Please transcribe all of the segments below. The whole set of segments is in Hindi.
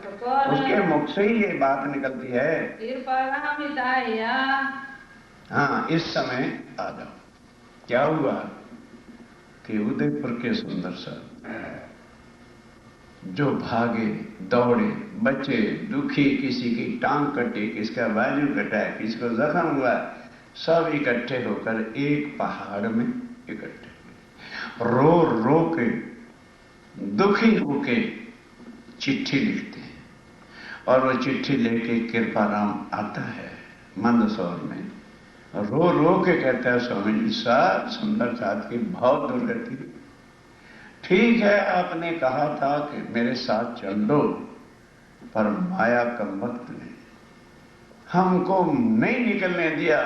उसके मुख से ही ये बात निकलती है। हाँ, इस समय आ जाओ। क्या हुआ कि उदयपुर के सुंदर सा जो भागे दौड़े बच्चे दुखी, किसी की टांग कटी, किसका बाजू कटा है, किसी को जख्म हुआ, सब इकट्ठे होकर एक पहाड़ में इकट्ठे रो रो के दुखी होके चिट्ठी लिखते हैं। और वो चिट्ठी लेके कृपाराम आता है मंदसौर में, रो रो के कहता है, स्वामी जी साहब, सुंदर साथ की बहुत दुर्गति। ठीक है, आपने कहा था कि मेरे साथ चल दो, पर माया का वक्त ने हमको नहीं निकलने दिया,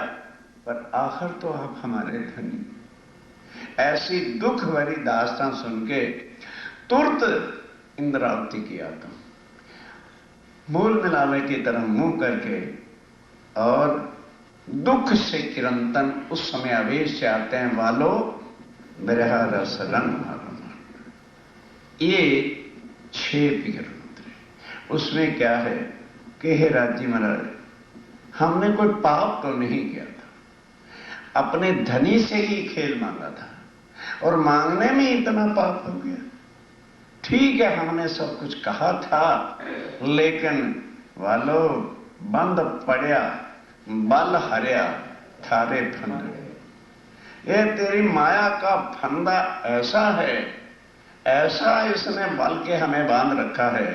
पर आखिर तो आप हमारे धनी। ऐसी दुख भरी दास्तां सुन के तुरंत इंद्रावती की आता, मूल मिलावे की तरह मुंह करके, और दुख से चिरंतन उस समय आवेश से आते हैं, वालो बिरहा रस रंग मारो। ये 6 फिगर मंत्र है। उसमें क्या है कि हे राज्य महाराज, हमने कोई पाप तो नहीं किया था, अपने धनी से ही खेल मांगा था और मांगने में इतना पाप हो गया। ठीक है, हमने सब कुछ कहा था, लेकिन वालो बंद पड़या बल हरिया थारे फंद। ये तेरी माया का फंदा ऐसा है, ऐसा इसने बल के हमें बांध रखा है,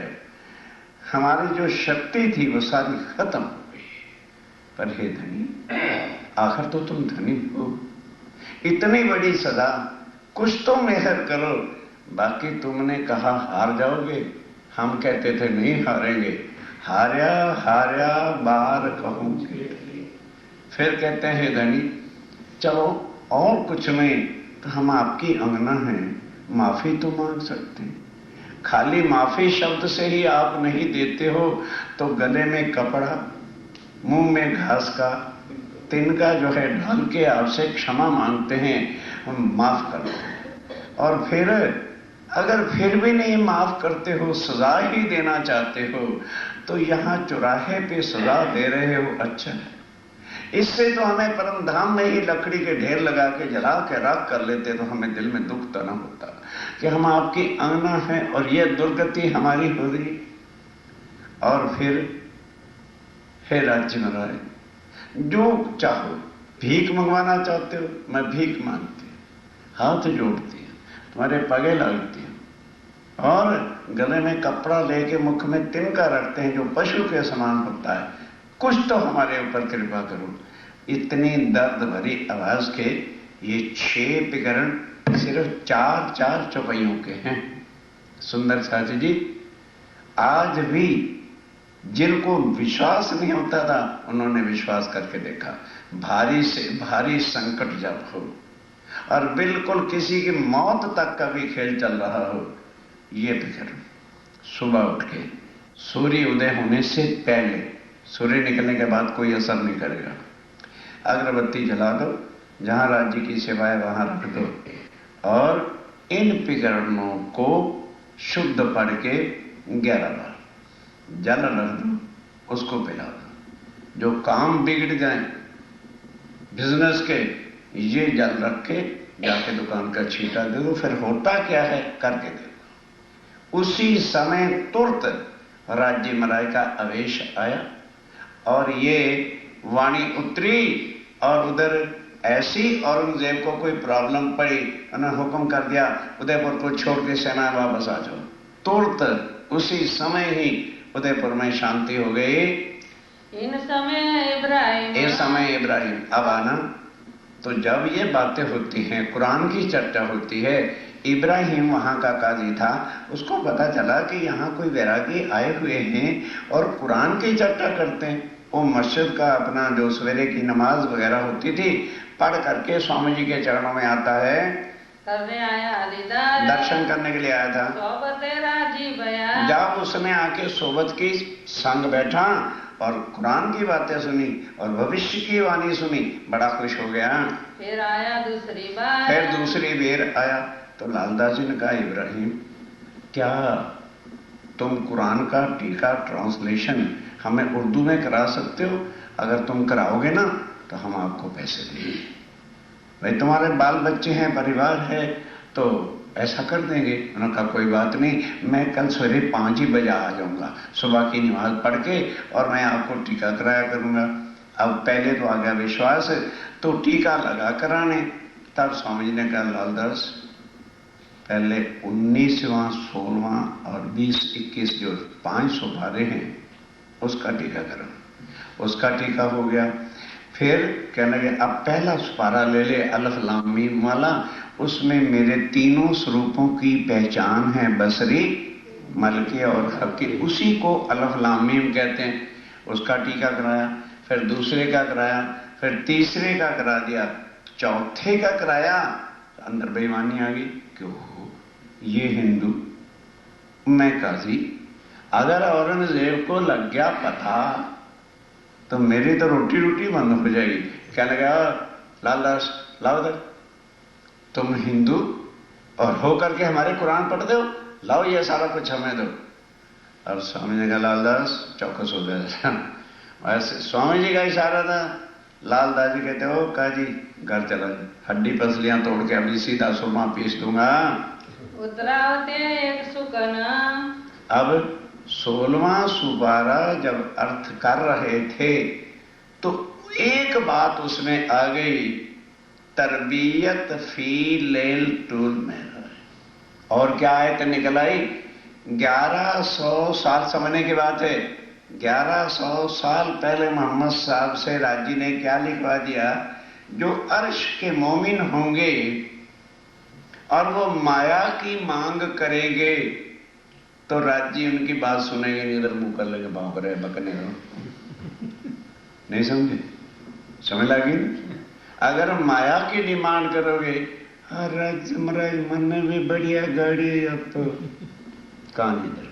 हमारी जो शक्ति थी वो सारी खत्म हो गई। पर हे धनी, आखिर तो तुम धनी हो, इतनी बड़ी सजा, कुछ तो मेहर करो। बाकी तुमने कहा हार जाओगे, हम कहते थे नहीं हारेंगे, हार्या हार्या बार कहूंगे। फिर कहते हैं हे धनी, चलो और कुछ नहीं तो हम आपकी अंगना हैं, माफी तो मांग सकते हैं। खाली माफी शब्द से ही आप नहीं देते हो तो गले में कपड़ा, मुंह में घास का तिनका जो है ढाल के आपसे क्षमा मांगते हैं, हम माफ कर दो। और फिर अगर फिर भी नहीं माफ करते हो, सजा ही देना चाहते हो, तो यहां चौराहे पे सजा दे रहे हो, अच्छा है। इससे तो हमें परम धाम में ही लकड़ी के ढेर लगा के जला के राख कर लेते तो हमें दिल में दुख तो न होता कि हम आपकी अंगना है और यह दुर्गति हमारी हो गई। और फिर हे राज्य महाराज, जो चाहो, भीख मंगवाना चाहते हो, मैं भीख मांगती हूं, हाथ जोड़ती हूं, तुम्हारे पगे लगती हूं, और गले में कपड़ा लेके मुख में तिनका रखते हैं जो पशु के समान होता है, कुछ तो हमारे ऊपर कृपा करो। इतनी दर्द भरी आवाज के ये 6 विकरण सिर्फ 4 चौपाइयों के हैं। सुंदर साथी जी, आज भी जिनको विश्वास नहीं होता था, उन्होंने विश्वास करके देखा। भारी से भारी संकट जब हो और बिल्कुल किसी की मौत तक का भी खेल चल रहा हो, ये विकरण सुबह उठ के सूर्य उदय होने से पहले, सूर्य निकलने के बाद कोई असर नहीं करेगा, अगरबत्ती जला दो, जहां राज्य की सेवा है वहां रख दो, और इन विकरणों को शुद्ध पढ़ के 11 बार जल रख दो, उसको पिला दो। जो काम बिगड़ जाए बिजनेस के, ये जल रख के जाके दुकान का छींटा दे दो। फिर होता क्या है करके देखो। उसी समय तुरंत राज्य महाराज का आवेश आया और ये वाणी उतरी, और उधर ऐसी औरंगजेब को कोई प्रॉब्लम पड़ी, उन्होंने हुक्म कर दिया उदयपुर को छोड़ के सेना वापस आ जाओ। तुरंत उसी समय ही उदयपुर में शांति हो गई। इन समय इब्राहिम अब आना। तो जब ये बातें होती हैं, कुरान की चर्चा होती है, इब्राहिम वहां का काजी था, उसको पता चला कि यहाँ कोई वैरागी आए हुए हैं और कुरान की चर्चा करते हैं। वो मस्जिद का अपना जो सवेरे की नमाज वगैरह होती थी, पढ़ करके स्वामी जी के चरणों में आता है, करने आया दीदार, दर्शन करने के लिए आया था। जब उसने आके सोबत की संग बैठा और कुरान की बातें सुनी और भविष्य की वाणी सुनी, बड़ा खुश हो गया। फिर आया दूसरी बार, फिर दूसरी बेर आया तो लालदास जी ने कहा, इब्राहिम क्या तुम कुरान का टीका ट्रांसलेशन हमें उर्दू में करा सकते हो, अगर तुम कराओगे ना तो हम आपको पैसे देंगे। भाई तुम्हारे बाल बच्चे हैं, परिवार है, तो ऐसा कर देंगे। उन्होंने कहा कोई बात नहीं, मैं कल सवेरे 5 ही बजे आ जाऊंगा, सुबह की नमाज पढ़ के, और मैं आपको टीका कराया करूंगा। अब पहले तो आ गया विश्वास, तो टीका लगा कराने। तब स्वामी जी ने कहा लालदास पहले 19वां 16वां और 20 21 जो 5 सुपारे हैं उसका टीका करो। उसका टीका हो गया। फिर कहने लगे अब पहला सुपारा ले ले अलफ लाम मीम वाला, उसमें मेरे तीनों स्वरूपों की पहचान है, बसरी मलकी और हकी, उसी को अलफ लाम मीम कहते हैं। उसका टीका कराया, फिर दूसरे का कराया, फिर तीसरे का करा दिया, चौथे का कराया। अंदर बेईमानी आ गई, क्यों ये हिंदू, मैं काजी, अगर औरंगजेब को लग गया पता तो मेरी तो रोटी रोटी बंद हो जाएगी। क्या लगा लालदास लाओ दर, तुम हिंदू और हो करके हमारे कुरान पढ़ते हो, लाओ ये सारा कुछ हमें दो। और स्वामी जी का लालदास चौकस हो गया। वैसे स्वामी जी का इशारा था। लालदास जी कहते हो काजी घर चला, हड्डी पसलियां तोड़ के अभी सीधा सुरमा पीस दूंगा। उतरावते एक सुकना। अब 16वां सुपारा जब अर्थ कर रहे थे तो एक बात उसमें आ गई, तरबियत फी लेल टूल में। और क्या आयत निकल आई, 1100 साल समझने की बात है, 1100 साल पहले मोहम्मद साहब से राजी ने क्या लिखवा दिया, जो अर्श के मोमिन होंगे और वो माया की मांग करेंगे तो राजी उनकी बात सुनेंगे नहीं, इधर मुंह कर लेंगे, भाव करे बकने को। नहीं समझे, समझ लगी। अगर माया की डिमांड करोगे, राज महाराज मन में भी बढ़िया गाड़ी, अब तो कहां इधर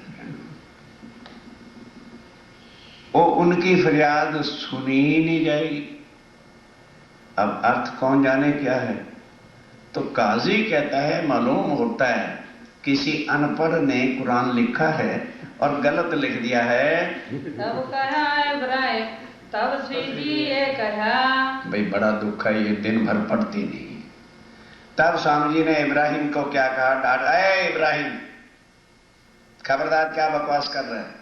वो उनकी फरियाद सुनी ही नहीं जाएगी। अब अर्थ कौन जाने क्या है। तो काजी कहता है मालूम होता है किसी अनपढ़ ने कुरान लिखा है और गलत लिख दिया है। तब कहा इब्राहिम, तब सीधी ये कहा, भाई बड़ा दुख है, ये दिन भर पढ़ती नहीं। तब स्वामी जी ने इब्राहिम को क्या कहा, डांटा, इब्राहिम खबरदार, क्या बकवास कर रहा है,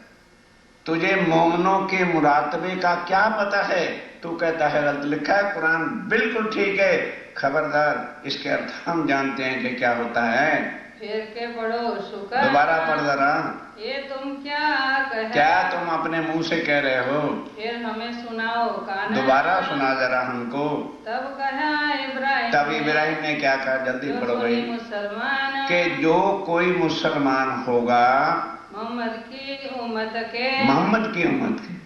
तुझे मोमनों के मुरातबे का क्या पता है, तू कहता है गलत लिखा है, कुरान बिल्कुल ठीक है, खबरदार इसके अर्थ हम जानते हैं कि क्या होता है। फिर के पढ़ो शुक्र, दोबारा पढ़ जरा, ये तुम क्या कहे, क्या तुम अपने मुंह से कह रहे हो, फिर हमें सुनाओ काना, दोबारा सुना जरा हमको। तब कहा इब्राहिम, तब इब्राहिम ने क्या कहा, जल्दी पढ़ो भाई, मुसलमान कि जो कोई मुसलमान होगा मोहम्मद की उम्मत के,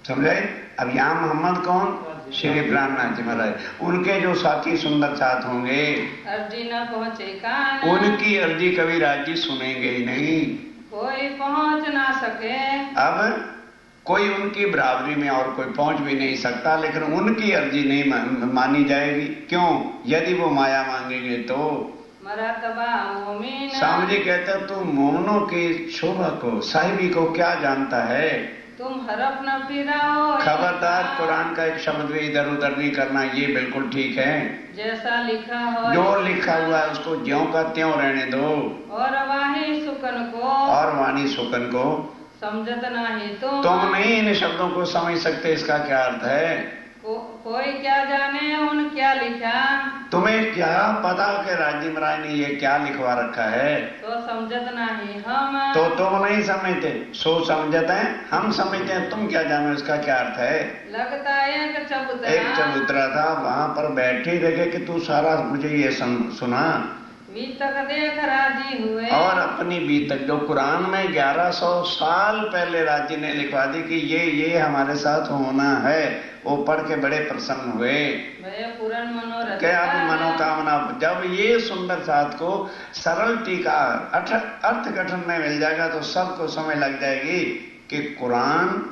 समझे। अब यहां मोहम्मद कौन, श्री प्राणनाथ जी महाराज, उनके जो साथी सुंदर साथ होंगे, अर्जी न पहुंचे कान, उनकी अर्जी कभी राजी सुनेंगे ही नहीं, कोई पहुंच ना सके। अब कोई उनकी बराबरी में और कोई पहुंच भी नहीं सकता, लेकिन उनकी अर्जी नहीं मानी जाएगी। क्यों, यदि वो माया मांगेंगे तो। मरातबा मोमिन, स्वामी जी कहते हैं तू मोमनों की शोभा को, साहिबी को क्या जानता है, तुम हरफ न फिराओ, खबरदार कुरान का एक शब्द भी इधर उधर नहीं करना, ये बिल्कुल ठीक है। जैसा लिखा हो, जो लिखा हुआ है उसको ज्यों का त्यों रहने दो, और वाही सुकन को समझत नहीं तुम नहीं इन शब्दों को समझ सकते, इसका क्या अर्थ है। कोई क्या जाने उन क्या लिखा, तुम्हें क्या पता कि राजी महाराज ने ये क्या लिखवा रखा है, तो समझत नहीं हम, तो तुम नहीं समझते, सो समझते हैं, हम समझते हैं, तुम क्या जानो इसका क्या अर्थ है। लगता है एक चबूतरा था, वहां पर बैठे देखे कि तू सारा मुझे ये सुना, बीतक देख राजी हुए, और अपनी बीतक जो कुरान में 1100 साल पहले राजी ने लिखवा दी कि ये हमारे साथ होना है, वो पढ़ के बड़े प्रसन्न हुए। पूर्ण मनोरथ, क्या मनोकामना, जब ये सुंदर साथ को सरल टीका अर्थ गठन में मिल जाएगा तो सबको समझ लग जाएगी कि कुरान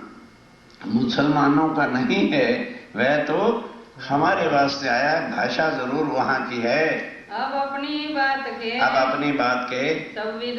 मुसलमानों का नहीं है, वह तो हमारे वास्ते आया है, भाषा जरूर वहां की है, अब अपनी बात के अब अपनी बात के सब विध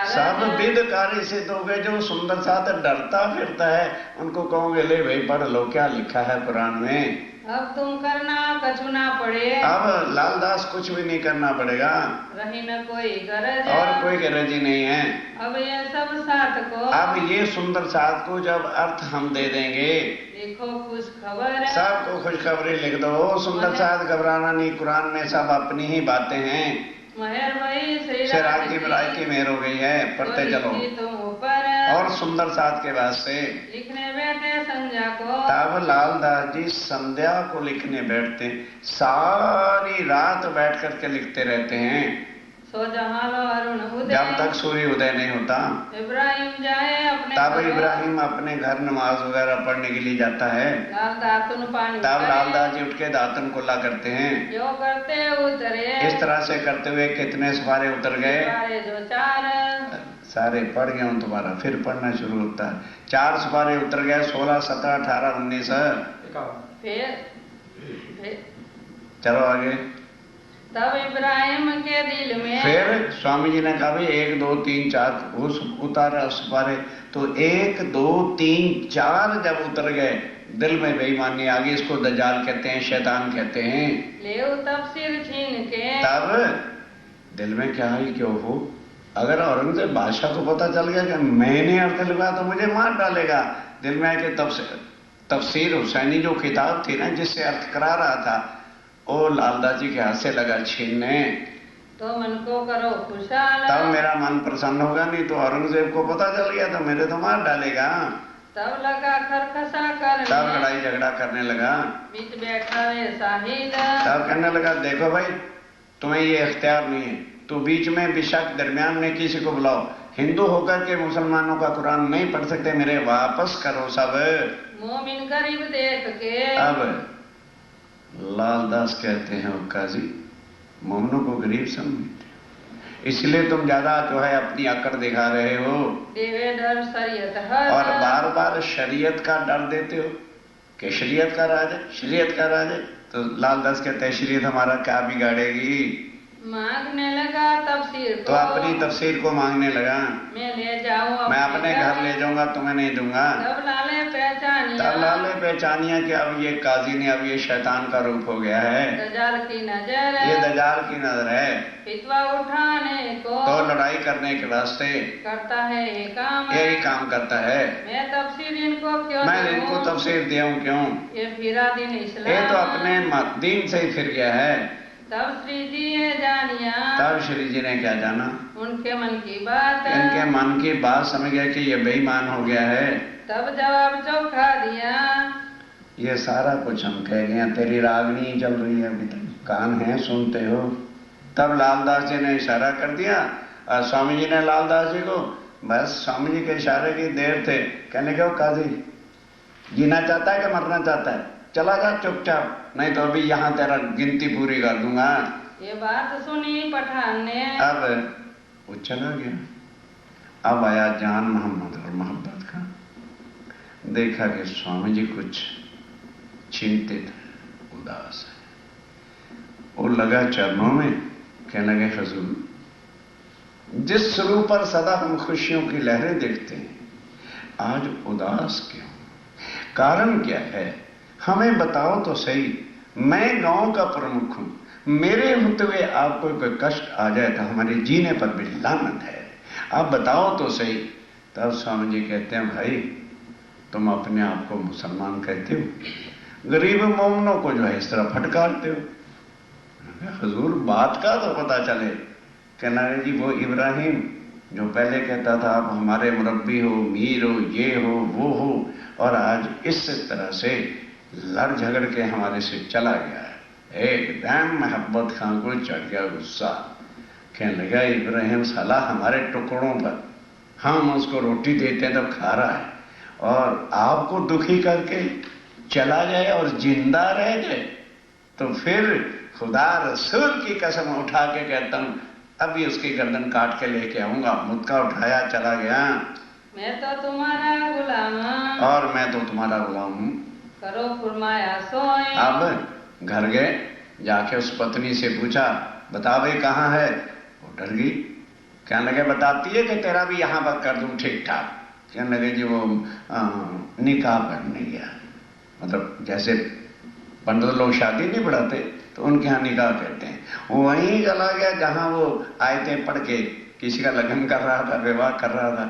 सब विध कार्य सिद्ध हो गए। जो सुंदर साथ डरता फिरता है उनको कहोगे ले भाई पढ़ लो क्या लिखा है पुराण में। अब तुम करना कछु ना पड़े। अब लालदास कुछ भी नहीं करना पड़ेगा। रही न कोई गरज और कोई गरज ही नहीं है। अब ये सब साथ को अब ये सुंदर साथ को जब अर्थ हम दे देंगे लिखो खुश खबर सबको खुशखबरी लिख दो। सुंदर साथ घबराना नहीं, कुरान में सब अपनी ही बातें हैं। मेहर भाई श्री राज की मेहर हो गई है, पढ़ते चलो। तुम ऊपर और सुंदर साथ के वास्ते लिखने बैठे संध्या को। तब लालदास जी संध्या को लिखने बैठते, सारी रात बैठ करके लिखते रहते हैं। सो जहाँ लो अरुण उदय जब तक सूर्य उदय नहीं होता। इब्राहिम जाए अपने तब इब्राहिम अपने घर नमाज वगैरह पढ़ने के लिए जाता है। पानी तब लालदास जी उठ के दातन कुल्ला करते हैं। जो करते उतरे इस तरह से करते हुए कितने सवारे उतर गए? जो 4 सारे पढ़ गए हूं तुम्हारा, फिर पढ़ना शुरू होता है। 4 सवारे उतर गए, 16, 17, 18, 19 फिर चलो आगे। तब इब्राहिम के दिल में फिर स्वामी जी ने कहा भाई 1, 2, 3, 4 उस उतारा सवारे। तो 1, 2, 3, 4 जब उतर गए दिल में बेईमानी आ गई। इसको दज्जाल कहते हैं, शैतान कहते हैं। ले तब सिर छीन के तब दिल में क्या है क्यों हो, अगर औरंगजेब बादशाह को पता चल गया कि मैंने अर्थ लिखा तो मुझे मार डालेगा। दिल में आके तफसीर हुसैनी जो किताब थी ना जिससे अर्थ करा रहा था वो लालदास जी के हाथ से लगा छीनने। तो मन को करो खुशहाल, तब मेरा मन प्रसन्न होगा, नहीं तो औरंगजेब को पता चल गया तो मेरे तो मार डालेगा। तब लगा खरखसा कर तब लड़ाई झगड़ा करने लगा। बीच बैठा वे साहिद। तब कहने लगा देखो भाई तुम्हें ये इख्तियार नहीं है, तो बीच में बेशक दरमियान में किसी को बुलाओ। हिंदू होकर के मुसलमानों का कुरान नहीं पढ़ सकते, मेरे वापस करो सब। मोमिन गरीब देख के अब लालदास कहते हैं काजी मोमनों को गरीब समझते, इसलिए तुम ज्यादा जो है अपनी अकड़ दिखा रहे हो देवे डर शरीयत है और बार बार शरीयत का डर देते हो कि शरीयत का राज है, शरीयत का राज है। तो लालदास कहते हैं शरीयत हमारा क्या बिगाड़ेगी। मांगने लगा तफसीर को, तो अपनी तफसीर को मांगने लगा। मैं ले जाऊं मैं अपने घर ले जाऊंगा, तुम्हें नहीं दूंगा। तब लाले पहचानिया कि अब ये काजी ने, अब ये शैतान का रूप हो गया है, दज्जाल की नजर, ये दज्जाल की नजर है। फितवा उठाने को, तो लड़ाई करने के वास्ते करता है ये काम, यही काम करता है। मैं तफसीर इनको क्यों, मैं इनको तफसीर दिया हूं क्यों? ये फिरा दिन इस्लाम, ये तो अपने दीन से ही फिर गया है। तब श्री जी ने जानिया, तब श्री जी ने क्या जाना? उनके मन की बात, इनके मन की बात समझ गया कि ये बेईमान हो गया है। तब जवाब चौखा दिया, ये सारा कुछ हम कह गए, तेरी रागनी चल रही है अभी तक, कान है सुनते हो। तब लालदास जी ने इशारा कर दिया और स्वामी जी ने लालदास जी को, बस स्वामी जी के इशारे की देर थे, कहने के काजी जीना चाहता है कि मरना चाहता है? चला जा चुपचाप, नहीं तो अभी यहां तेरा गिनती पूरी कर दूंगा। ये बात सुनी पठान ने, अब वो चला गया। अब आया जान मोहम्मद और मोहब्बत का। देखा कि स्वामी जी कुछ चिंतित उदास है। वो लगा चरणों में, कहने लगे हुजूर जिस स्वरूप पर सदा हम खुशियों की लहरें देखते हैं आज उदास क्यों, कारण क्या है? हमें बताओ तो सही। मैं गांव का प्रमुख हूं, मेरे होते हुए आपको कोई कष्ट आ जाए तो हमारे जीने पर भी लानत है, आप बताओ तो सही। तब स्वामी जी कहते हैं भाई तुम अपने आप को मुसलमान कहते हो, गरीब मोमनों को जो है इस तरह फटकारते हो। हुजूर बात का तो पता चले। कहना है जी वो इब्राहिम जो पहले कहता था आप हमारे मुरब्बी हो, मीर हो, ये हो, वो हो, और आज इस तरह से लड़ झगड़ के हमारे से चला गया है। एकदम मोहब्बत खां को चढ़ गया गुस्सा। कहने लगा इब्राहिम साला हमारे टुकड़ों पर, हम उसको रोटी देते हैं तब खा रहा है, और आपको दुखी करके चला जाए और जिंदा रह जाए, तो फिर खुदा रसूल की कसम उठा के कहता हूं अभी उसकी गर्दन काट के लेके आऊंगा। मुद्दा उठाया चला गया। मैं तो तुम्हारा गुलाम, और मैं तो तुम्हारा गुलाम हूं, करो फरमाया सोए। अब घर गए, जाके उस पत्नी से पूछा बता भाई कहाँ है। वो डर गई, कहने लगे बताती है कि तेरा भी यहां पर कर दूं ठीक ठाक। कहने लगे जी वो निकाह पढ़ने गया, मतलब जैसे पंडित लोग शादी नहीं पढ़ाते तो उनके यहाँ निकाह कहते हैं। वो वहीं चला गया जहां वो आयतें पढ़ के किसी का लगन कर रहा था, विवाह कर रहा था।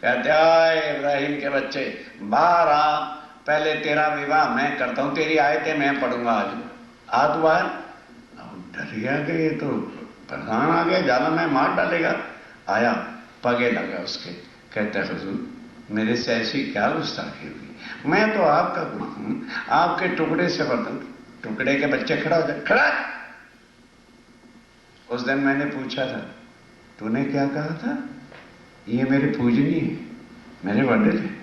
कहते आए इब्राहिम के बच्चे बाहर आ, पहले तेरा विवाह मैं करता हूं, तेरी आयतें मैं पढ़ूंगा आज। आ तू बाहर। डर गया कि ये तो प्रधान आ गया, जाला में मार डालेगा। आया, पगे लगा उसके, कहते हुजूर मेरे से ऐसी क्या गुस्ताखी हुई, मैं तो आपका गुलाम हूं, आपके टुकड़े से बर्तन। टुकड़े के बच्चे खड़ा हो जाए, खड़ा। उस दिन मैंने पूछा था तूने क्या कहा था, ये मेरे पूजनी है, मेरे वडील हैं,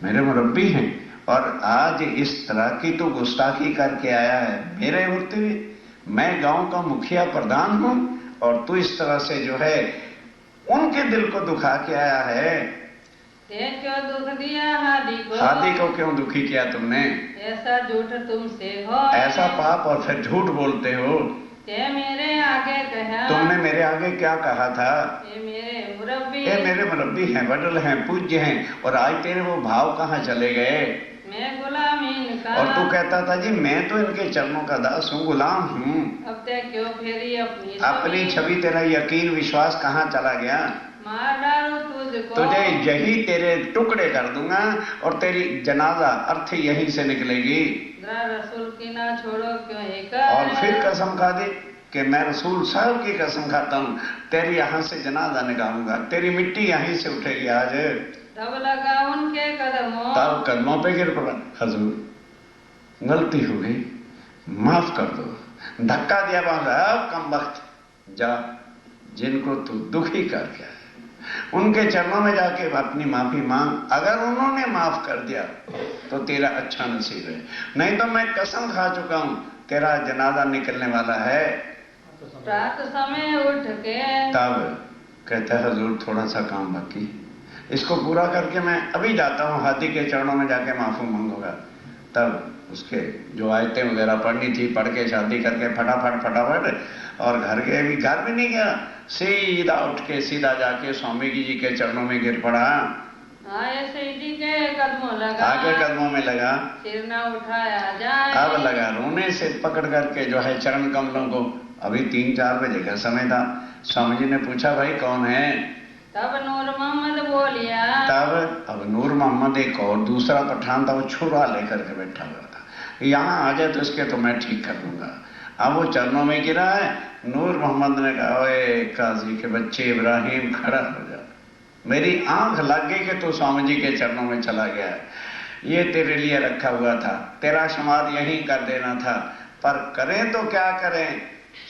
मेरे मुरब्बी हैं, और आज इस तरह की तो गुस्ताखी करके आया है मेरे होते हुए। मैं गांव का मुखिया प्रधान हूं और तू इस तरह से जो है उनके दिल को दुखा के आया है। क्यों दुख दिया हादी को? हादी को क्यों दुखी किया तुमने? ऐसा झूठ तुमसे हो, ऐसा पाप, और फिर झूठ बोलते हो। ये मेरे आगे कहा, तुमने मेरे आगे क्या कहा था? ये मेरे मुरब्बी, ये मेरे मुरब्बी हैं, वडल हैं, पूज्य हैं, और आज तेरे वो भाव कहाँ चले गए? मैं गुलाम इनका। और तू कहता था जी मैं तो इनके चरणों का दास हूँ, गुलाम हूँ। अब ते क्यों फेरी अपनी छवि, तेरा यकीन विश्वास कहाँ चला गया? मार डालू तुझको, तुझे यही तेरे टुकड़े कर दूंगा और तेरी जनाजा अर्थी यहीं से निकलेगी। रसूल की ना छोड़ो क्यों एक, और फिर कसम खा दे कि मैं रसूल साहब की कसम खाता हूं, तेरी यहां से जनाजा निकालूंगा, तेरी मिट्टी यहीं से उठेगी आज। तब लगा उनके कदमों, तब कदमों पे गिर पड़ा, हजूर गलती हो गई, माफ कर दो, धक्का दिया बांधा, अब कम वक्त जा, जिनको तू दुखी कर गया उनके चरणों में जाके अपनी माफी मांग। अगर उन्होंने माफ कर दिया तो तेरा अच्छा नसीब है, नहीं तो मैं कसम खा चुका हूं तेरा जनाजा निकलने वाला है। रात समय उठ के, तब कहता है हजूर थोड़ा सा काम बाकी, इसको पूरा करके मैं अभी जाता हूं, हाथी के चरणों में जाके माफी मांगूंगा। तब उसके जो आयतें वगैरह पढ़नी थी पढ़ के शादी करके फटाफट, और घर भी नहीं गया, सीधा उठ के सीधा जाके स्वामी जी के चरणों में गिर पड़ा। ऐसे जी के कदमों लगा, आगे कदमों में लगा, सिर न उठाया जाए। अब लगा रोने से पकड़ करके जो है चरण कमलों को। अभी 3-4 बजे का समय था। स्वामी जी ने पूछा भाई कौन है? तब नूर मोहम्मद बोलिया। तब अब नूर मोहम्मद एक और दूसरा पठान था, वो छुरा लेकर के बैठा हुआ था, यहां आ जाए तो इसके तो मैं ठीक कर दूंगा। अब वो चरणों में गिरा है, नूर मोहम्मद ने कहा ओए काजी के बच्चे इब्राहिम खड़ा हो जा, मेरी आंख लग गई कि तू स्वामी जी के चरणों में चला गया, ये तेरे लिए रखा हुआ था, तेरा शुमार यहीं कर देना था, पर करें तो क्या करें?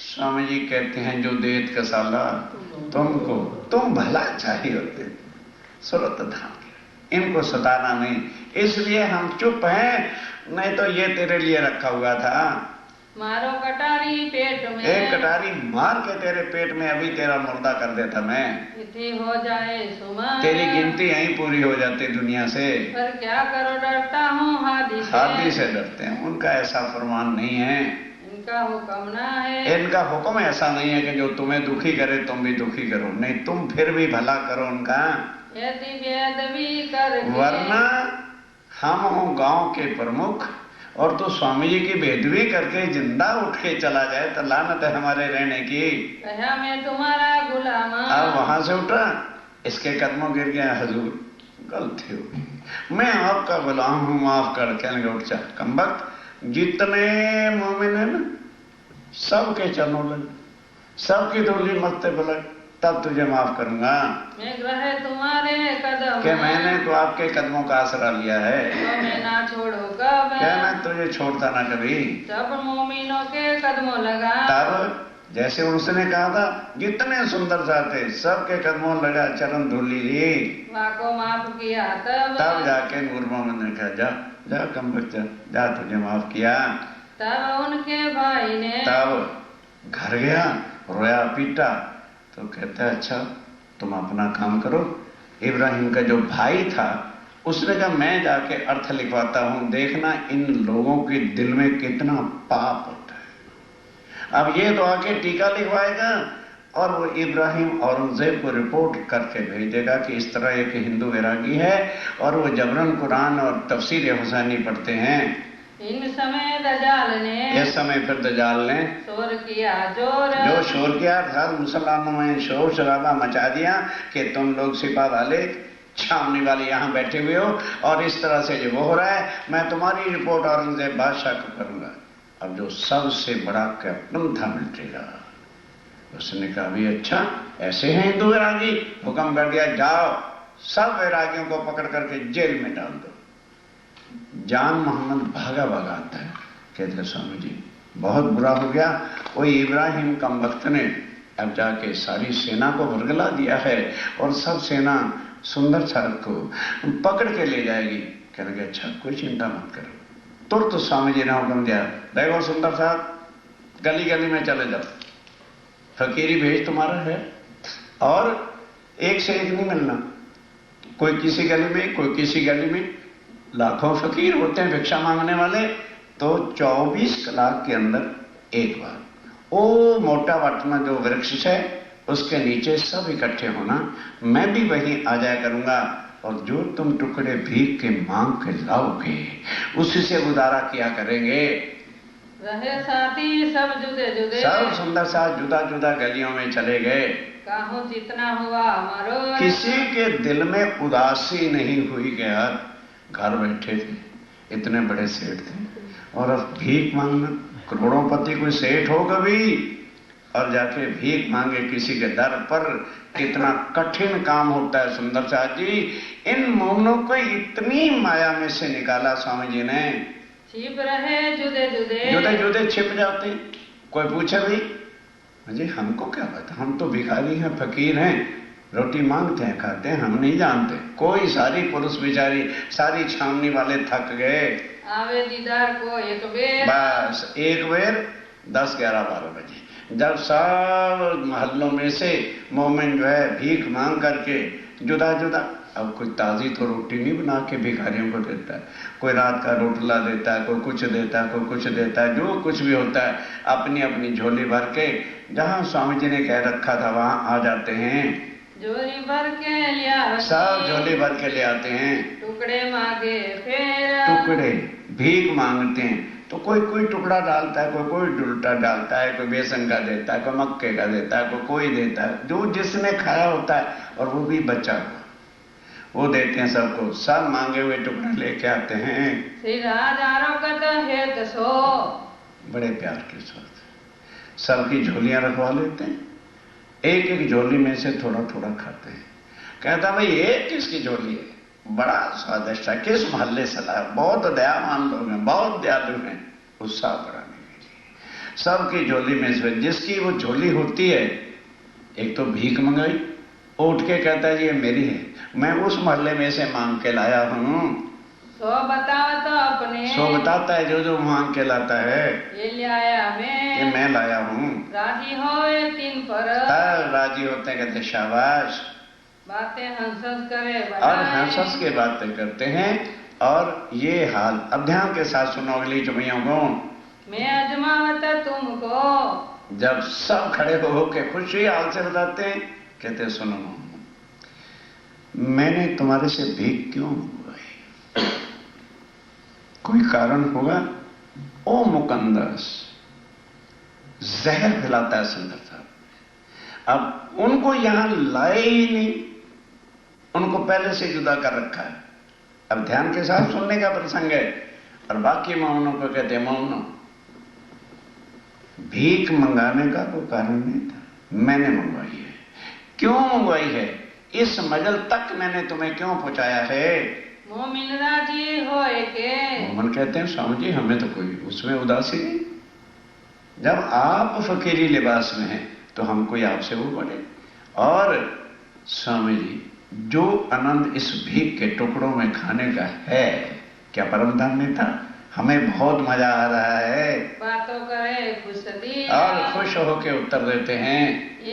स्वामी जी कहते हैं जो देत कसाला तुमको, तुम भला चाहिए होते, सुरत धाम इनको सताना नहीं, इसलिए हम चुप हैं, नहीं तो ये तेरे लिए रखा हुआ था। मारो कटारी पेट में, एक कटारी मार के तेरे पेट में अभी तेरा मुर्दा कर देता मैं, इतनी हो जाए सुमन, तेरी गिनती यहीं पूरी हो जाती दुनिया से। पर क्या करो डरता हूँ हादी से, हादी से डरते हैं, उनका ऐसा फरमान नहीं है, इनका हुक्म ना है, इनका हुक्म ऐसा नहीं है कि जो तुम्हें दुखी करे तुम भी दुखी करो, नहीं तुम फिर भी भला करो उनका, यदि बेदबी करके, वरना हम हो गांव के प्रमुख और तो स्वामी जी की बेदबी करके जिंदा उठ के चला जाए तो लानत है हमारे रहने की। कहा मैं तुम्हारा गुलाम, अब वहां से उठा, इसके कदमों गिर गया, हजूर गलती हो गई, मैं आपका गुलाम हूं, माफ कर। कहने लगे उठ जा कमबख्त, जितने मोमिन है ना सबके चरणों लग, सबकी धूली मत्थे पर लग, तब तुझे माफ करूंगा। मैं ग्रह तुम्हारे कदम, क्या मैंने तो आपके कदमों का आसरा लिया है, तो मैं ना छोड़ूंगा, क्या मैं तुझे छोड़ता ना कभी। जब मोमिनों के कदमों लगा, तब जैसे उसने कहा था जितने सुंदर जाते सबके कदमों लगा, चरण धूली ली, वाको माफ किया, तब जाके नूर मोहम्मद ने कहा जा जा कमबख्त जा, तुझे माफ किया। तब उनके भाई ने, तब घर गया, रोया पीटा, तो कहता है अच्छा तुम अपना काम करो। इब्राहिम का जो भाई था उसने कहा मैं जाके अर्थ लिखवाता हूं, देखना इन लोगों के दिल में कितना पाप होता है, अब ये तो आके टीका लिखवाएगा और वो इब्राहिम औरंगजेब को रिपोर्ट करके भेज देगा कि इस तरह एक हिंदू वैरागी है और वो जबरन कुरान और तफसीर हुसैनी पढ़ते हैं। इन समय दजाल ने, इस समय फिर दजाल ने शोर किया जोर, जो शोर किया हर मुसलमानों में शोर शराबा मचा दिया कि तुम लोग सिपा वाले छावनी वाले यहाँ बैठे हुए हो और इस तरह से जो हो रहा है, मैं तुम्हारी रिपोर्ट औरंगजेब बादशाह को करूंगा। अब जो सबसे बड़ा कैप्टन था मिलिट्री का, उसने कहा भी अच्छा ऐसे हैं हिंदू वैरागी, हुक्म कर दिया जाओ सब वैरागियों को पकड़ करके जेल में डाल दो। जान मोहम्मद भागा भागा आता है, कहते स्वामी जी बहुत बुरा हो गया, वो इब्राहिम कम वक्त ने अब जाके सारी सेना को भरगला दिया है और सब सेना सुंदर साहब को पकड़ के ले जाएगी। कहने लगे अच्छा कोई चिंता मत करो। तुरंत स्वामी जी ने हुक्म दिया, देखो सुंदर साहब गली गली में चले जाओ, फकीरी भेज तुम्हारा है और एक से एक नहीं मिलना, कोई किसी गली में कोई किसी गली में, लाखों फकीर होते हैं भिक्षा मांगने वाले, तो 24 कलाक के अंदर एक बार ओ मोटा वटना जो वृक्ष है उसके नीचे सब इकट्ठे होना, मैं भी वहीं आ जाया करूंगा और जो तुम टुकड़े भीख के मांग के लाओगे उसी से गुजारा किया करेंगे। रहे साथी सब जुदे जुदे, सब सुंदर सा जुदा जुदा गलियों में चले गए। काहू जितना हुआ मरो, किसी के दिल में उदासी नहीं हुई कि यार घर बैठे थे, इतने बड़े सेठ थे और अब भीख मांगना, करोड़ोंपति कोई सेठ हो कभी और जाके भीख मांगे किसी के दर पर, कितना कठिन काम होता है। सुंदर साहब जी इन मोमनों को इतनी माया में से निकाला स्वामी जी ने, छिप रहे जुदे जुदे, जुदे जुदे छिप जाते। कोई पूछे भी मुझे हमको क्या पता, हम तो भिखारी हैं फकीर हैं, रोटी मांगते हैं खाते हैं, हम नहीं जानते। कोई सारी पुरुष बेचारी सारी छावनी वाले थक गए, आवे दीदार को एक बेर, बस एक बेर 10, 11, 12 बजे जब सब महल्लों में से मोमिन जो है भीख मांग करके जुदा जुदा, अब कोई ताजी तो रोटी नहीं बना के भिखारियों को देता है, कोई रात का रोटला देता है, कोई कुछ देता है, कोई कुछ देता है, जो कुछ भी होता है अपनी अपनी झोली भर के जहां स्वामी जी ने कह रखा था वहां आ जाते हैं, झोली भर के लिया, सब झोली भर के ले आते हैं। टुकड़े मांगे फिर, टुकड़े भीख मांगते हैं तो कोई कोई टुकड़ा डालता है, कोई कोई उल्टा डालता है, कोई बेसन का देता है, कोई मक्के का देता है, कोई देता है, जो जिसने खाया होता है और वो भी बचा हुआ वो देते हैं सबको। सब मांगे हुए टुकड़े लेके आते हैं, बड़े प्यार के साथ सबकी झोलियां रखवा लेते हैं, एक एक झोली में से थोड़ा थोड़ा खाते हैं। कहता भाई ये किसकी झोली है, बड़ा स्वादिष्ट है, किस मोहल्ले से लाया, बहुत दयावान लोग हैं, बहुत दयालु हैं। उत्साह बढ़ाने के लिए सबकी झोली में से जिसकी वो झोली होती है, एक तो भीख मंगाई, उठ के कहता है ये मेरी है, मैं उस मोहल्ले में से मांग के लाया हूं। सो बताओ तो अपने, सो बताता है जो जो मांग के लाता है, ये लाया ये मैं लाया हूं। राजी हो तीन पर, राजी होते हैं, कहते शाबाश, बातें हंस करे और हंस के बातें करते हैं। और ये हाल अब ध्यान के साथ सुनो अगली चुमियों को, मैं अजमावता तुमको, जब सब खड़े हो के खुशी हाल से बताते हैं, कहते सुनो मैंने तुम्हारे से भीख क्यों मंगवाई, कोई कारण होगा। ओ मुकंदस जहर फैलाता है सुंदर साहब। अब उनको यहां लाए ही नहीं, उनको पहले से जुदा कर रखा है। अब ध्यान के साथ सुनने का प्रसंग है। और बाकी मोमनों को कहते हैं मोमनों, भीख मंगाने का कोई कारण नहीं था, मैंने मंगवाई है। क्यों मंगवाई है, इस मजल तक मैंने तुम्हें क्यों पहुंचाया है। मोमिन राजी होए के, मोमन कहते हैं स्वामी जी हमें तो कोई उसमें उदासी नहीं, जब आप फकीरी लिबास में हैं तो हम कोई आपसे वो बने। और स्वामी जी जो आनंद इस भीख के टुकड़ों में खाने का है, क्या परम धाम में था, हमें बहुत मजा आ रहा है। बातों करे खुश दी, और खुश होके उत्तर देते हैं,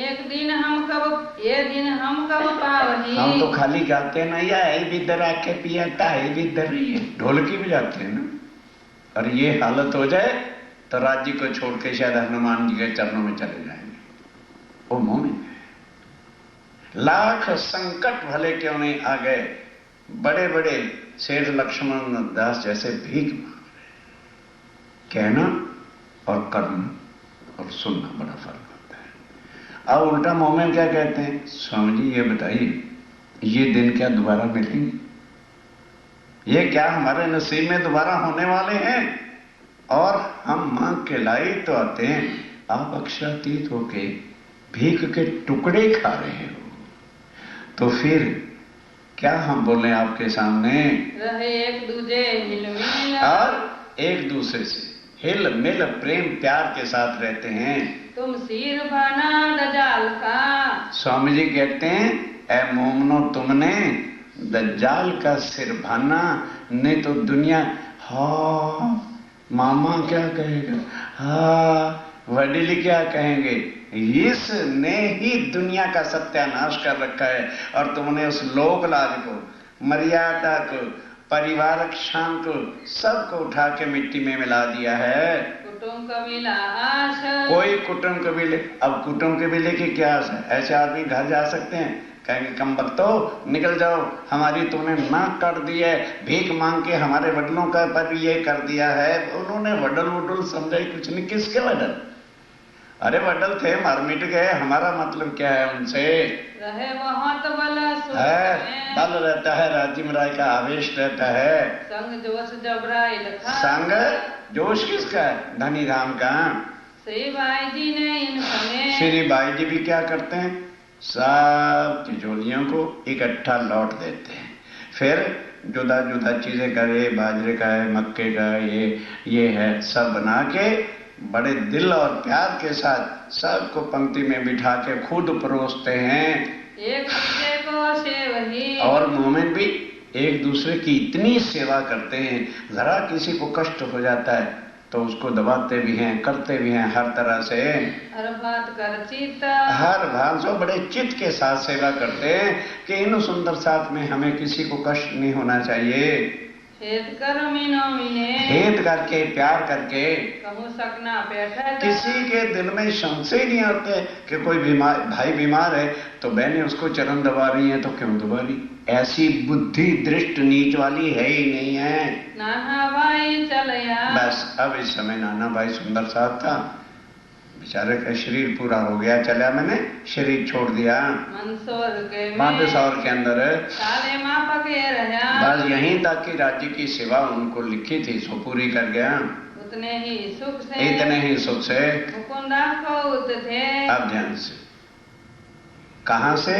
एक दिन हम कब, ये दिन हम कब पावनी। हम तो खाली गाते ना, या बिदर आके पिया ताई बिदर रही है, ढोलकी बजाते हैं ना। और ये हालत हो जाए तो राज्य को छोड़ के शायद हनुमान जी के चरणों में चले जाएंगे। वो मोमिन है। लाख संकट भले क्यों नहीं आ गए, बड़े बड़े सेठ लक्ष्मण दास जैसे भीख मांग रहे। कहना और करना और सुनना बड़ा फर्क होता है। अब उल्टा मोमिन क्या कहते हैं, स्वामी जी ये बताइए ये दिन क्या दोबारा मिलेंगे? ये क्या हमारे नसीब में दोबारा होने वाले हैं? और हम मांग के लाई तो आते हैं, आप अक्षरातीत होके भीख के टुकड़े खा रहे हो, तो फिर क्या हम बोले आपके सामने? रहे एक दूजे हिल मिल और एक दूसरे से हिल मिल प्रेम प्यार के साथ रहते हैं। तुम सिर बना दजाल का। स्वामी जी कहते हैं, ऐ मोमनो तुमने दज्जाल का सिर भाना, नहीं तो दुनिया हा मामा क्या कहेगा, हा वडील क्या कहेंगे, इसने ही दुनिया का सत्यानाश कर रखा है। और तुमने उस लोक लाज को, मर्यादा को, पारिवारिक शान को, सबको उठा के मिट्टी में मिला दिया है। कुटुंब कबीला आश, कोई कुटुंब कबीले, अब कुटुंब कबीले की क्या आस है? ऐसे आदमी घर जा सकते हैं, कहेंगे कम बख्तो निकल जाओ, हमारी तुमने नाक काट दी है, भीख मांग के हमारे वडलों का पर ये कर दिया है। उन्होंने वडल वडल समझा ही कुछ नहीं। किसके वडल? अरे वडल थे, मर मिट गए, हमारा मतलब क्या है उनसे? रहे वहां तो बल है, बल रहता है, राज्य में राय का आवेश रहता है, संग जोश जबराई लखा। संग जोश किसका है? धनी धाम का। श्री भाई जी ने इन समय, श्री भाई जी भी क्या करते हैं, सब तिजोरियों को इकट्ठा लौट देते हैं। फिर जुदा जुदा चीजें करे, बाजरे का है, मक्के का है, ये है, सब बना के बड़े दिल और प्यार के साथ सबको पंक्ति में बिठा के खुद परोसते हैं। एक दूसरे को सेवही, और मोमिन भी एक दूसरे की इतनी सेवा करते हैं, जरा किसी को कष्ट हो जाता है तो उसको दबाते भी हैं, करते भी हैं, हर तरह से हर बात कर चित, हर भाव से बड़े चित्त के साथ सेवा करते हैं कि इन सुंदर साथ में हमें किसी को कष्ट नहीं होना चाहिए। हेत कर मीनो मिने, हेत करके, प्यार करके, कहूँ सकना बैठा, किसी के दिल में संशय नहीं आते कि कोई बीमार भाई बीमार है तो बहनें उसको चरण दबा रही हैं, तो क्यों दबा रही? ऐसी बुद्धि दृष्ट नीच वाली है ही नहीं है। नाना भाई चलया, बस अब इस समय नाना भाई सुंदर साथ था, बेचारे का शरीर पूरा हो गया, चला, मैंने शरीर छोड़ दिया मंदसौर के अंदर। साले माँ पके रहा, बस यहीं तक की राज्य की सेवा उनको लिखी थी सो पूरी कर गया। उतने ही सुख से, इतने ही सुख से मुकुंदास को उत थे। अब ध्यान से, कहां से?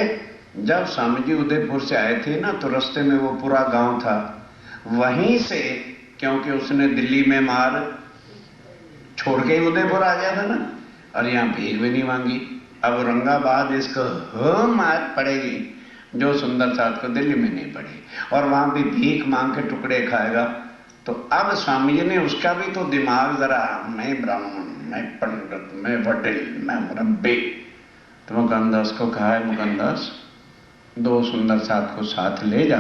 जब स्वामी जी उदयपुर से आए थे ना, तो रास्ते में वो पूरा गांव था, वहीं से, क्योंकि उसने दिल्ली में मार छोड़ के उदयपुर आ गया था ना, और यहाँ भीख भी नहीं मांगी। अब औरंगाबाद इसको हो मार पड़ेगी जो सुंदर साथ को दिल्ली में नहीं पड़ी, और वहां भी भीख मांग के टुकड़े खाएगा। तो अब स्वामी जी ने उसका भी तो दिमाग जरा, मैं ब्राह्मण, मैं पंडित, मैं वडील, मैं मुरब्बी, तो मुकंदस को कहा है, मुकंदस दो सुंदर साथ को साथ ले जा,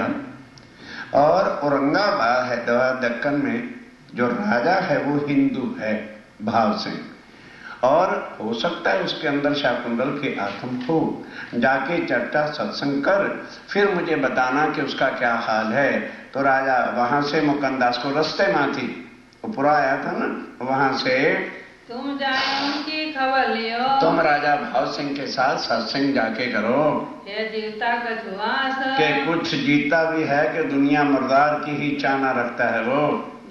और औरंगाबाद हैदराबाद दक्कन में जो राजा है वो हिंदू है भाव से, और हो सकता है उसके अंदर शाकुंतल की आत्म हो, जाके चर्चा सत्संग कर, फिर मुझे बताना कि उसका क्या हाल है। तो राजा वहां से मुकंदास को रास्ते में थी, वो पूरा आया था ना, वहां से तुम जाए उनकी खबर लियो, तुम राजा भाव सिंह के साथ सत्संग जाके करो, ये जीता कछुआस, कि कुछ जीता भी है कि दुनिया मुर्दार की ही चाहना रखता है वो,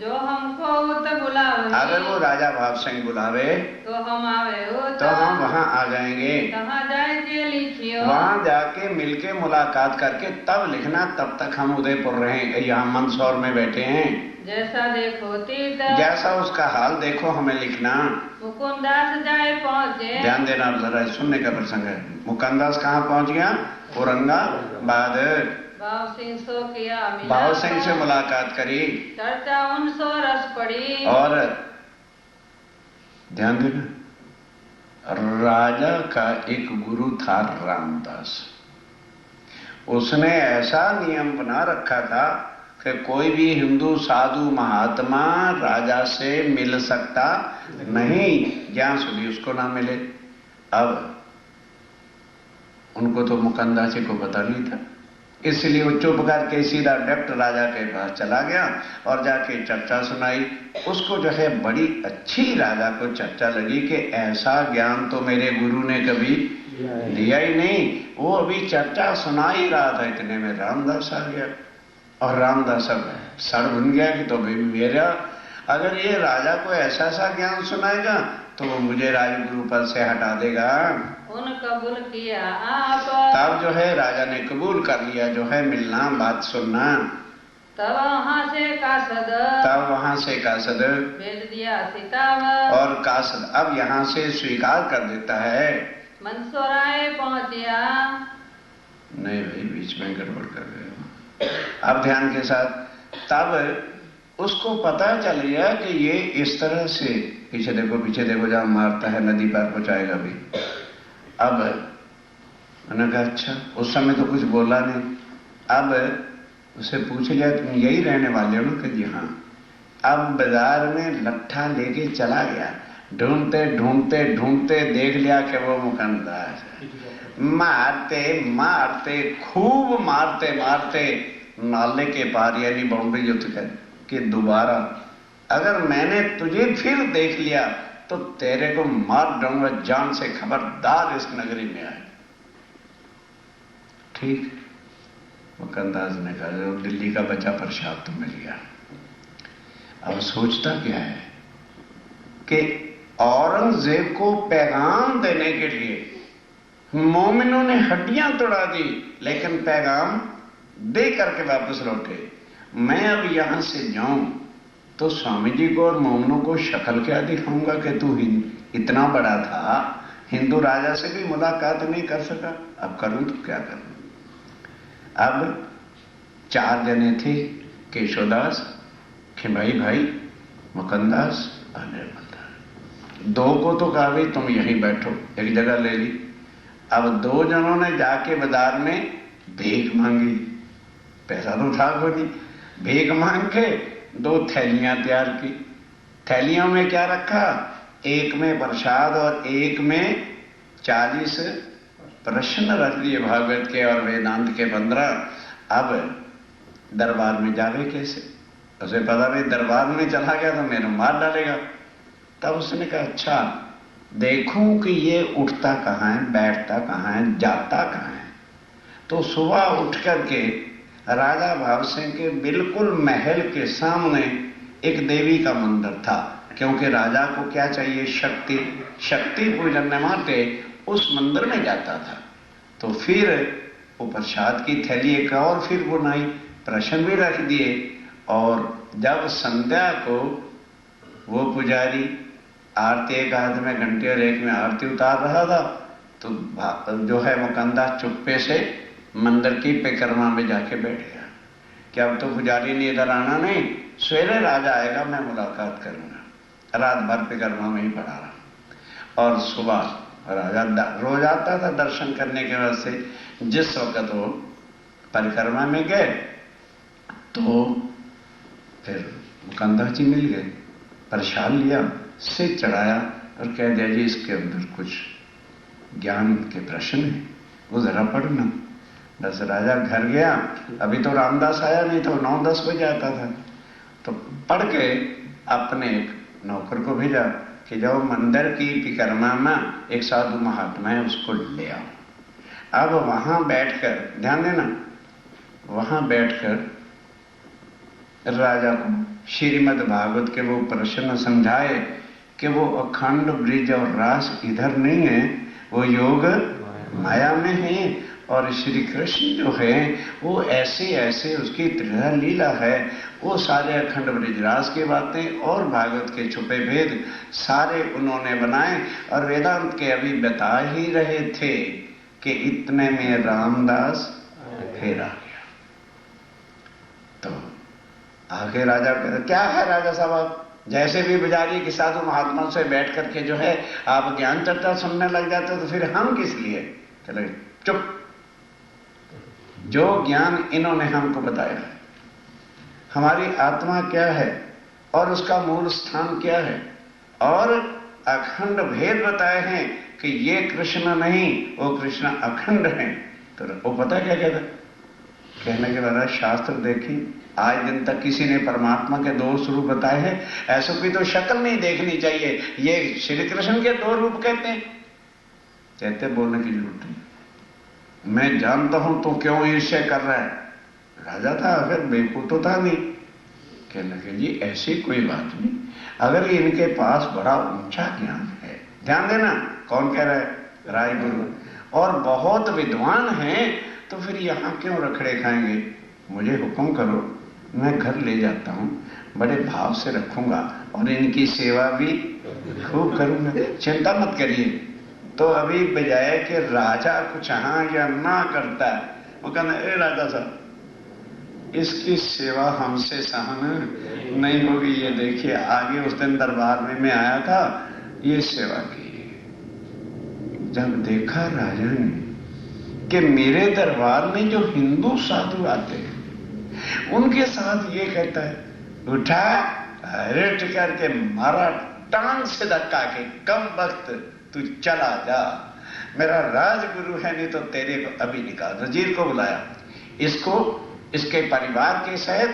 जो हमको तो बुलावे, अगर वो राजा भाव सिंह बुलावे तो हम आवे हो, तो हम वहां आ जाएंगे। कहाँ जाए के लिखियो, वहां जाके मिलके मुलाकात करके तब लिखना, तब तक हम उदयपुर रहे, यहाँ मंदसौर में बैठे हैं, जैसा देखो तीत, जैसा उसका हाल देखो हमें लिखना। मुकुंदास जाए पहुंचे, ध्यान देना जरा, सुनने का प्रसंग है। मुकंदास कहाँ पहुंच गया? औरंगाबाद। भाव सिंह सो किया मिला, भाव सिंह से मुलाकात करी, चर्चा उनसो रस पड़ी, और ध्यान देना, राजा का एक गुरु था रामदास, उसने ऐसा नियम बना रखा था, कि कोई भी हिंदू साधु महात्मा राजा से मिल सकता नहीं ज्ञान सुधी उसको ना मिले। अब उनको तो मुकंदा जी को पता नहीं था, इसलिए वो चुप करके सीधा डायरेक्ट राजा के पास चला गया और जाके चर्चा सुनाई। उसको जो है बड़ी अच्छी राजा को चर्चा लगी कि ऐसा ज्ञान तो मेरे गुरु ने कभी दिया ही नहीं। वो अभी चर्चा सुना ही रहा था, इतने में रामदास आ गया और रामदास अब सड़ बन गया कि तो भाई मेरा अगर ये राजा को ऐसा सा ज्ञान सुनाएगा तो वो मुझे राजगुरु पद से हटा देगा। उन कबूल किया आप, तब जो है राजा ने कबूल कर लिया जो है मिलना बात सुनना। तब वहां से कासद भेज दिया सीताव, और कासद अब यहाँ से स्वीकार कर देता है। मंसूराए पहुंचिया, नहीं भाई बीच में गड़बड़ कर रहे हो, अब ध्यान के साथ। तब उसको पता चल गया कि ये इस तरह से पीछे देखो जहां मारता है नदी पार पहुंचाएगा भी। अब मैंने कहा अच्छा, उस समय तो कुछ बोला नहीं। अब उसे पूछ लिया तुम यही रहने वाले हो ना? कि जी हाँ। अब बाजार में लट्ठा लेके चला गया, ढूंढते ढूंढते ढूंढते देख लिया कि वो मुकंदास है। मारते मारते खूब मारते मारते नाले के पार यानी बाउंड्री जो तक कि दोबारा अगर मैंने तुझे फिर देख लिया तो तेरे को मार दूंगा जान से, खबरदार इस नगरी में आए। ठीक मुकंदास ने कहा दिल्ली का बचा प्रसाद तो मिल गया। अब सोचता क्या है कि औरंगजेब को पैगाम देने के लिए मोमिनों ने हड्डियां तोड़ा दी लेकिन पैगाम दे करके वापस लौटे। मैं अब यहां से जाऊं तो स्वामी जी को और मोमिनों को शक्ल क्या दिखाऊंगा कि तू इतना बड़ा था, हिंदू राजा से भी मुलाकात नहीं कर सका, अब करूं तो क्या करूं। अब 4 जने थे, केशोदास, खिमाई भाई, मुकंदास और निर्मलदास। 2 को तो कहा भाई तुम यहीं बैठो, एक जगह ले ली। अब 2 जनों ने जाके बाजार में भीख मांगी, पैसा तो था कोई नहीं, भीख मांग के 2 थैलियां तैयार की। थैलियों में क्या रखा? एक में प्रसाद और एक में 40 प्रश्न रख दिए भागवत के और वेदांत के 15। अब दरबार में जावे कैसे? उसे पता भाई दरबार में चला गया तो मेरे मार डालेगा। तब उसने कहा अच्छा देखूं कि ये उठता कहां है, बैठता कहां है, जाता कहां है। तो सुबह उठ करके राजा भाव सिंह के बिल्कुल महल के सामने एक देवी का मंदिर था, क्योंकि राजा को क्या चाहिए? शक्ति, शक्ति पूजन माटे उस मंदिर में जाता था। तो फिर वो प्रसाद की थैली एक और फिर बुनाई, प्रश्न भी रख दिए। और जब संध्या को वो पुजारी आरती एक हाथ में घंटे और एक में आरती उतार रहा था तो जो है मुकंदा चुप्पे से मंदिर की परिक्रमा में जाके बैठ गया कि अब तो पुजारी ने इधर आना नहीं, सवेरे राजा आएगा मैं मुलाकात करूंगा। रात भर परिक्रमा में ही पड़ा रहा और सुबह राजा रोज आता था दर्शन करने के वास्ते। जिस वक्त वो परिक्रमा में गए तो फिर मुकंदा जी मिल गए, प्रसाद लिया, सिर चढ़ाया और कह दिया जी इसके अंदर कुछ ज्ञान के प्रश्न है, वो जरा पढ़ना। बस राजा घर गया, अभी तो रामदास आया नहीं तो 9-10 बजे आता था। तो पढ़ के अपने एक नौकर को भेजा कि जाओ मंदिर की परिक्रमा में एक साधु महात्मा है उसको ले आओ। अब वहां बैठकर ध्यान देना, वहां बैठकर राजा को श्रीमद् भागवत के वो प्रश्न समझाए कि वो अखंड ब्रिज और रास इधर नहीं है, वो योग माया में है। और श्री कृष्ण जो है वो ऐसे ऐसे उसकी त्रिधा लीला है, वो सारे अखंड ब्रिजरास की बातें और भागवत के छुपे भेद सारे उन्होंने बनाए। और वेदांत के अभी बता ही रहे थे कि इतने में रामदास फिर आ गया। तो आगे राजा कहते क्या है राजा साहब, आप जैसे भी बाजारी के साधु महात्मा से बैठ करके जो है आप ज्ञान चर्चा सुनने लग जाते तो फिर हम किस लिए? चले चुप, जो ज्ञान इन्होंने हमको बताया हमारी आत्मा क्या है और उसका मूल स्थान क्या है, और अखंड भेद बताए हैं कि ये कृष्ण नहीं, वो कृष्ण अखंड है। तो वो पता क्या कहता, कहने के बाद शास्त्र देखी, आज दिन तक किसी ने परमात्मा के दो स्वरूप बताए हैं, ऐसों की तो शक्ल नहीं देखनी चाहिए, ये श्री कृष्ण के दो रूप कहते हैं। कहते बोलने की जरूरत नहीं, मैं जानता हूं तो क्यों ईर्ष्या कर रहा है, राजा था फिर बेवकूफ तो था नहीं। कहने लगे जी ऐसी कोई बात नहीं, अगर इनके पास बड़ा ऊंचा ज्ञान है, ध्यान देना कौन कह रहा है, राय गुरु, और बहुत विद्वान हैं, तो फिर यहां क्यों रखड़े खाएंगे, मुझे हुक्म करो, मैं घर ले जाता हूं, बड़े भाव से रखूंगा और इनकी सेवा भी खूब करूंगा, चिंता मत करिए। तो अभी बजाय कि राजा कुछ हाँ या ना करता है, वो कहना ए राजा साहब इसकी सेवा हमसे सहन नहीं होगी, ये देखिए आगे उस दिन दरबार में मैं आया था, ये सेवा की। जब देखा राजा ने कि मेरे दरबार में जो हिंदू साधु आते हैं उनके साथ ये कहता है, उठा रेट करके मारा टांग से धक्का के, कम वक्त तू चला जा, मेरा राजगुरु है, नहीं तो तेरे को अभी निकाल। वजीर को बुलाया, इसको इसके परिवार के सहित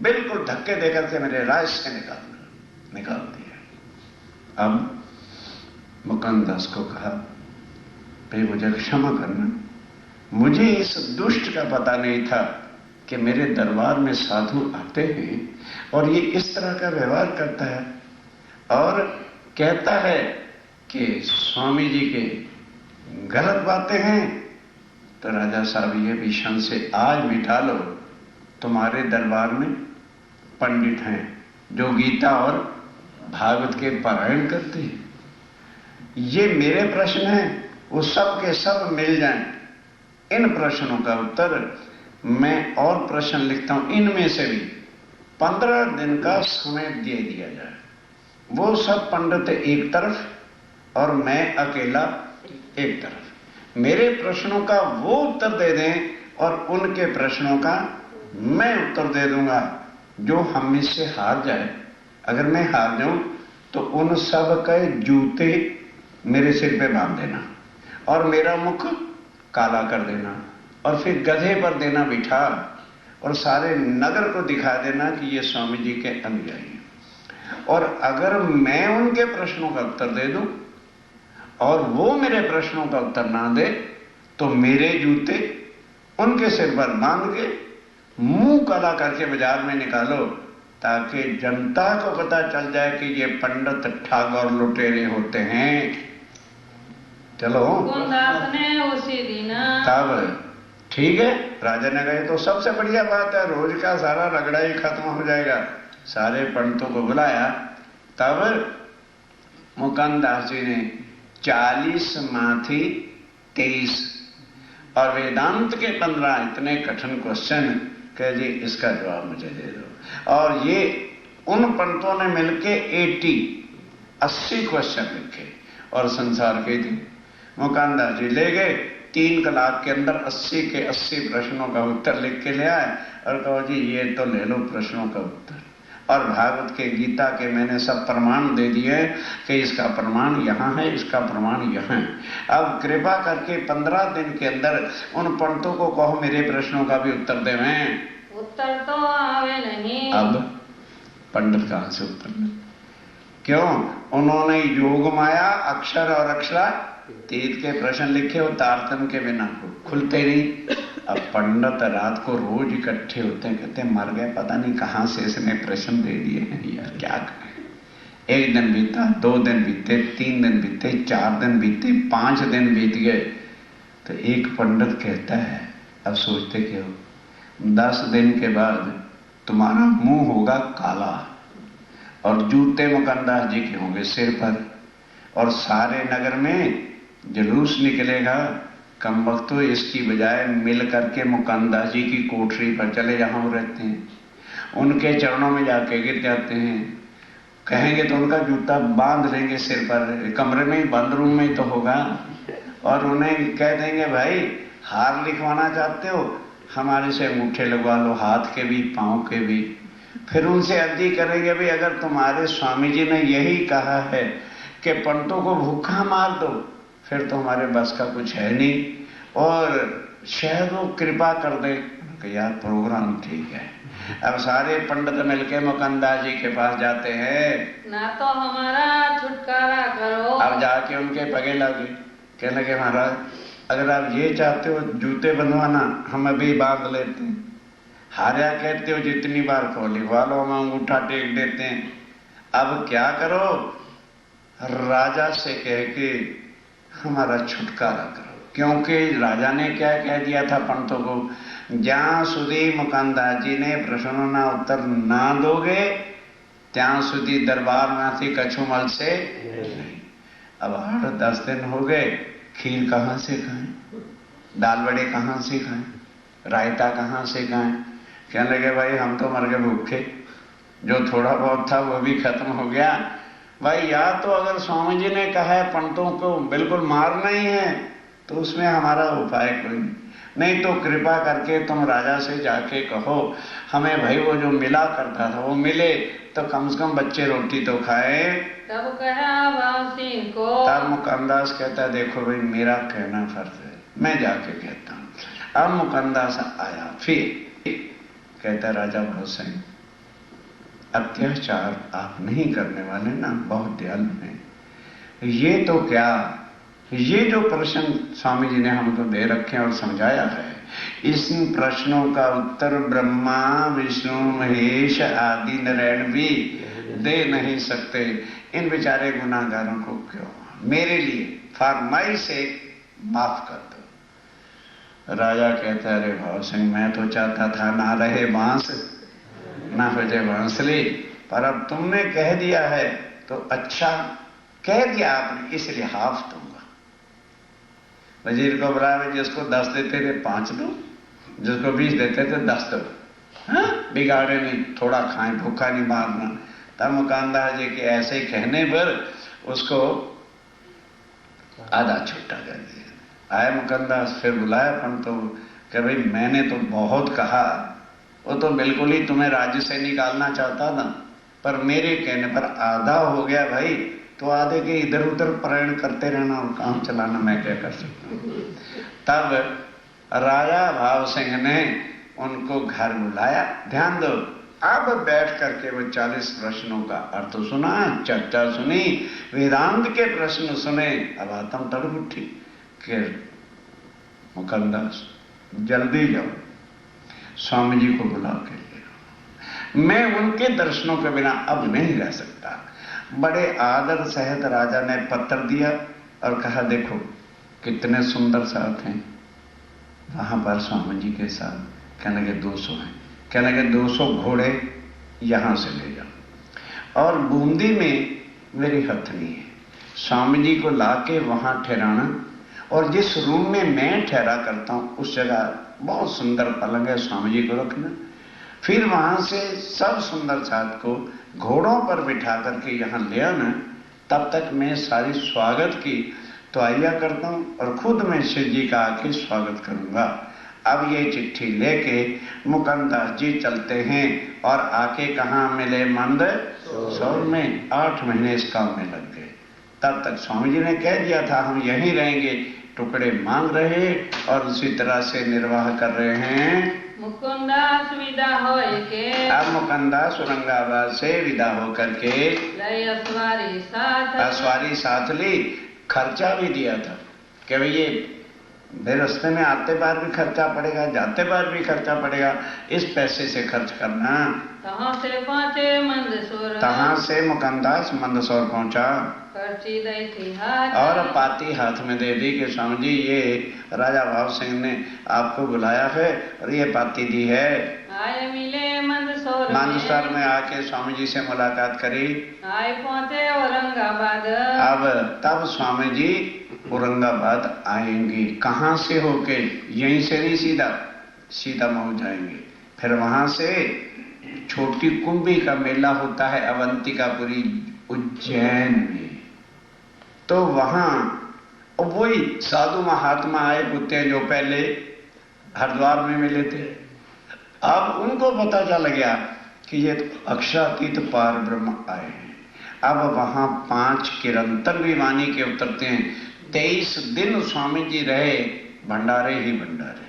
बिल्कुल धक्के देकर के मेरे राज से निकाल दिया। अब मुकंदस को कहा, भाई मुझे क्षमा करना, मुझे इस दुष्ट का पता नहीं था कि मेरे दरबार में साधु आते हैं और ये इस तरह का व्यवहार करता है और कहता है कि स्वामी जी के गलत बातें हैं। तो राजा साहब ये भीषण से आज मिटा लो, तुम्हारे दरबार में पंडित हैं जो गीता और भागवत के पारायण करते हैं, ये मेरे प्रश्न हैं, वो सब के सब मिल जाएं, इन प्रश्नों का उत्तर मैं और प्रश्न लिखता हूं, इनमें से भी 15 दिन का समय दे दिया जाए। वो सब पंडित एक तरफ और मैं अकेला एक तरफ, मेरे प्रश्नों का वो उत्तर दे दें और उनके प्रश्नों का मैं उत्तर दे दूंगा। जो हम में से हार जाए, अगर मैं हार जाऊं तो उन सब के जूते मेरे सिर पे बांध देना और मेरा मुख काला कर देना और फिर गधे पर देना बिठा और सारे नगर को दिखा देना कि ये स्वामी जी के अनुयायी हैं। और अगर मैं उनके प्रश्नों का उत्तर दे दूं और वो मेरे प्रश्नों का उत्तर ना दे, तो मेरे जूते उनके सिर पर बांध के मुंह काला करके बाजार में निकालो, ताकि जनता को पता चल जाए कि ये पंडित ठग और लुटेरे होते हैं। चलो ने उसी दिन तब ठीक है, राजा ने कहा तो सबसे बढ़िया बात है, रोज का सारा रगड़ा ही खत्म हो जाएगा। सारे पंडितों को बुलाया, तब मुकंदास जी ने 40 माथी 23 और वेदांत के 15 इतने कठिन क्वेश्चन कह जी इसका जवाब मुझे दे दो। और ये उन पंडितों ने मिलके 80 क्वेश्चन लिखे और संसार के थे। मुकंदास जी ले गए, 3 कलाक के अंदर 80 के 80 प्रश्नों का उत्तर लिख के ले आए और कहो जी ये तो ले लो प्रश्नों का उत्तर। और भागवत के गीता के मैंने सब प्रमाण दे दिए कि इसका प्रमाण यहां है, इसका प्रमाण यहां है। अब कृपा करके 15 दिन के अंदर उन पंडितों को कहो मेरे प्रश्नों का भी उत्तर देवें। उत्तर तो आवे नहीं। अब पंडित कहां से उत्तर दें? क्यों? उन्होंने योग माया अक्षर और अक्षरातीत के प्रश्न लिखे और तारतम के बिना खुलते नहीं। अब पंडित रात को रोज इकट्ठे होते हैं, कहते हैं मर गए, पता नहीं कहां से इसने प्रश्न दे दिए हैं यार, क्या करें। 1 दिन बीता, 2 दिन बीते, 3 दिन बीते, 4 दिन बीते, 5 दिन बीत गए। तो एक पंडित कहता है, अब सोचते क्यों, 10 दिन के बाद तुम्हारा मुंह होगा काला और जूते मुकंदास जी के होंगे सिर पर और सारे नगर में जुलूस निकलेगा। कम वक्त तो इसकी बजाय मिल करके मुकंदास जी की कोठरी पर चले जहां वो रहते हैं, उनके चरणों में जाके गिर जाते हैं। कहेंगे तो उनका जूता बांध लेंगे सिर पर, कमरे में ही बंद रूम में ही तो होगा, और उन्हें कह देंगे भाई हार लिखवाना चाहते हो, हमारे से अंगूठे लगवा लो, हाथ के भी पांव के भी। फिर उनसे अर्जी करेंगे भाई अगर तुम्हारे स्वामी जी ने यही कहा है कि पंतों को भूखा मार दो, फिर तो हमारे बस का कुछ है नहीं, और शायद वो कृपा कर दे। कि यार प्रोग्राम ठीक है। अब सारे पंडित मिलके मुकंदा जी के पास जाते हैं, ना तो हमारा छुटकारा करो। अब जाके उनके पगे लगे, कहने लगे महाराज अगर आप ये चाहते हो जूते बनवाना हम अभी बांध लेते हैं, हार्या कहते हो जितनी बार को लिखवा लो हम अंगूठा टेक देते हैं। अब क्या करो, राजा से कह के हमारा छुटकारा करो। क्योंकि राजा ने क्या कह दिया था पंतों को, ज्यां સુધી મુકાંદાજી ने પ્રશ્નોના उत्तर ना दोगे ત્યાં સુધી દરબારમાંથી કछु મળશે नहीं। अब 8-10 दिन हो गए, खीर कहां से खाएं, दाल बड़े कहां से खाएं, रायता कहां से खाएं। कहने लगे भाई हम तो मर गए भूखे, जो थोड़ा बहुत था वो भी खत्म हो गया। भाई या तो अगर स्वामी जी ने कहा है पंतों को बिल्कुल मारना ही है तो उसमें हमारा उपाय कोई नहीं, तो कृपा करके तुम राजा से जाके कहो हमें भाई वो जो मिला करता था वो मिले, तो कम से कम बच्चे रोटी तो खाए। तब कहा भाव सिंह को, तब मुकंदास कहता है देखो भाई मेरा कहना फर्ज है, मैं जाके कहता हूं। अब मुकंदास आया, फिर कहता राजा भाव सिंह अत्याचार आप नहीं करने वाले ना, बहुत दयालु हैं। ये तो क्या, ये जो प्रश्न स्वामी जी ने हमको दे रखे और समझाया है, इस प्रश्नों का उत्तर ब्रह्मा विष्णु महेश आदि नारायण भी दे नहीं सकते। इन बेचारे गुनाहगारों को क्यों, मेरे लिए फॉर माई सेक माफ कर दो। राजा कहता है अरे भाव सिंह मैं तो चाहता था ना रहे बांस ना बजे बांसुरी, पर अब तुमने कह दिया है तो अच्छा कह दिया आपने, इसलिए हाफ दूंगा। वजीर को बुलाया, जिसको 10 देते थे 5 दो, जिसको 20 देते थे 10 दो, हाँ बिगाड़े नहीं, थोड़ा खाएं, भूखा नहीं मारना। तब मुकांदार जी के ऐसे कहने पर उसको आधा छुट्टा कर दिया। आए मुकंदास, फिर बुलाया पंतों कि भाई मैंने तो बहुत कहा, वो तो बिल्कुल ही तुम्हें राज्य से निकालना चाहता था, पर मेरे कहने पर आधा हो गया भाई, तो आधे के इधर उधर प्रयाण करते रहना और काम चलाना मैं क्या कर सकता हूं। तब राजा भाव सिंह ने उनको घर बुलाया। ध्यान दो, अब बैठ करके वो 40 प्रश्नों का अर्थ सुना, चर्चा सुनी, वेदांत के प्रश्न सुने। अब आत्म तड़प उठी कि मुकंदास जल्दी जाओ, स्वामी जी को बुला के ले आओ, मैं उनके दर्शनों के बिना अब नहीं रह सकता। बड़े आदर सहित राजा ने पत्र दिया और कहा देखो कितने सुंदर साथ हैं। वहां पर स्वामी जी के साथ कहने लगे 200 हैं, कहने लगे 200 घोड़े यहां से ले जाओ और बूंदी में मेरी हथनी है, स्वामी जी को लाके वहां ठहराना, और जिस रूम में मैं ठहरा करता हूं उस जगह बहुत सुंदर पलंग है, स्वामी जी को रखना। फिर वहां से सब सुंदर साथ को घोड़ों पर बिठा करके यहां ले आना। तब तक मैं सारी स्वागत की तो आइया करता हूं और खुद मैं शिव जी का आके स्वागत करूंगा। अब ये चिट्ठी लेके मुकंदास जी चलते हैं और आके कहां मिले, मंदसौर में। 8 महीने इस काम में लग गए। तब तक स्वामी जी ने कह दिया था हम यहीं रहेंगे, टुकड़े मांग रहे और उसी तरह से निर्वाह कर रहे हैं। मुकुंदास विदा होए के, अब मुकंदास औरंगाबाद से विदा होकर के असवारी साथ ली। खर्चा भी दिया था कि भाई ये रास्ते में आते बार भी खर्चा पड़ेगा, जाते बार भी खर्चा पड़ेगा, इस पैसे से खर्च करना। तहां से पहुंचे मंदसौर, तहां से मुकंदास मंदसौर पहुंचा, पर्ची दी थी हाथ और पाती हाथ में दे दी कि स्वामी जी ये राजा भाव सिंह ने आपको बुलाया है और ये पाती दी है। आए मिले मंदसौर में आके स्वामी जी से मुलाकात करी। आए पहुंचे औरंगाबाद, अब तब स्वामी जी औरंगाबाद आएंगे। कहां से होके, यहीं से नहीं, सीधा मऊ जाएंगे। फिर वहां से छोटी कुंभी का मेला होता है अवंतिकापुरी उज्जैन में, तो वहां वही साधु महात्मा आए होते हैं जो पहले हरिद्वार में मिले थे। अब उनको पता चल गया कि ये तो अक्षरातीत पार ब्रह्म आए हैं। अब वहां 5 किरंतर भी वाणी के उतरते हैं। 23 दिन स्वामी जी रहे, भंडारे ही भंडारे।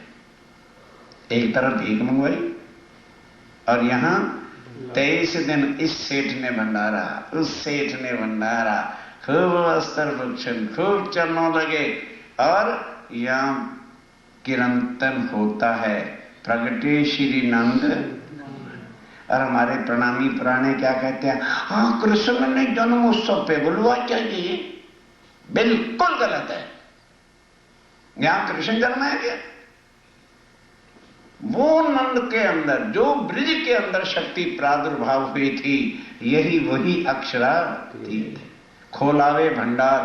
एक तरफ भीख मंगवाई और यहां 23 दिन इस सेठ ने भंडारा, उस सेठ ने भंडारा, खूब वस्त्र भक्षण, खूब चरणों लगे। और यहां किरंतन होता है, प्रगटे श्री नंद। और हमारे प्रणामी पुराने क्या कहते हैं, हाँ कृष्ण ने जन्मोत्सव पे बुलवा चाहिए। बिल्कुल गलत है। यहां कृष्ण जन्म है क्या? वो नंद के अंदर, जो ब्रिज के अंदर शक्ति प्रादुर्भाव हुई थी, यही वही अक्षरातीत है। खोलावे भंडार,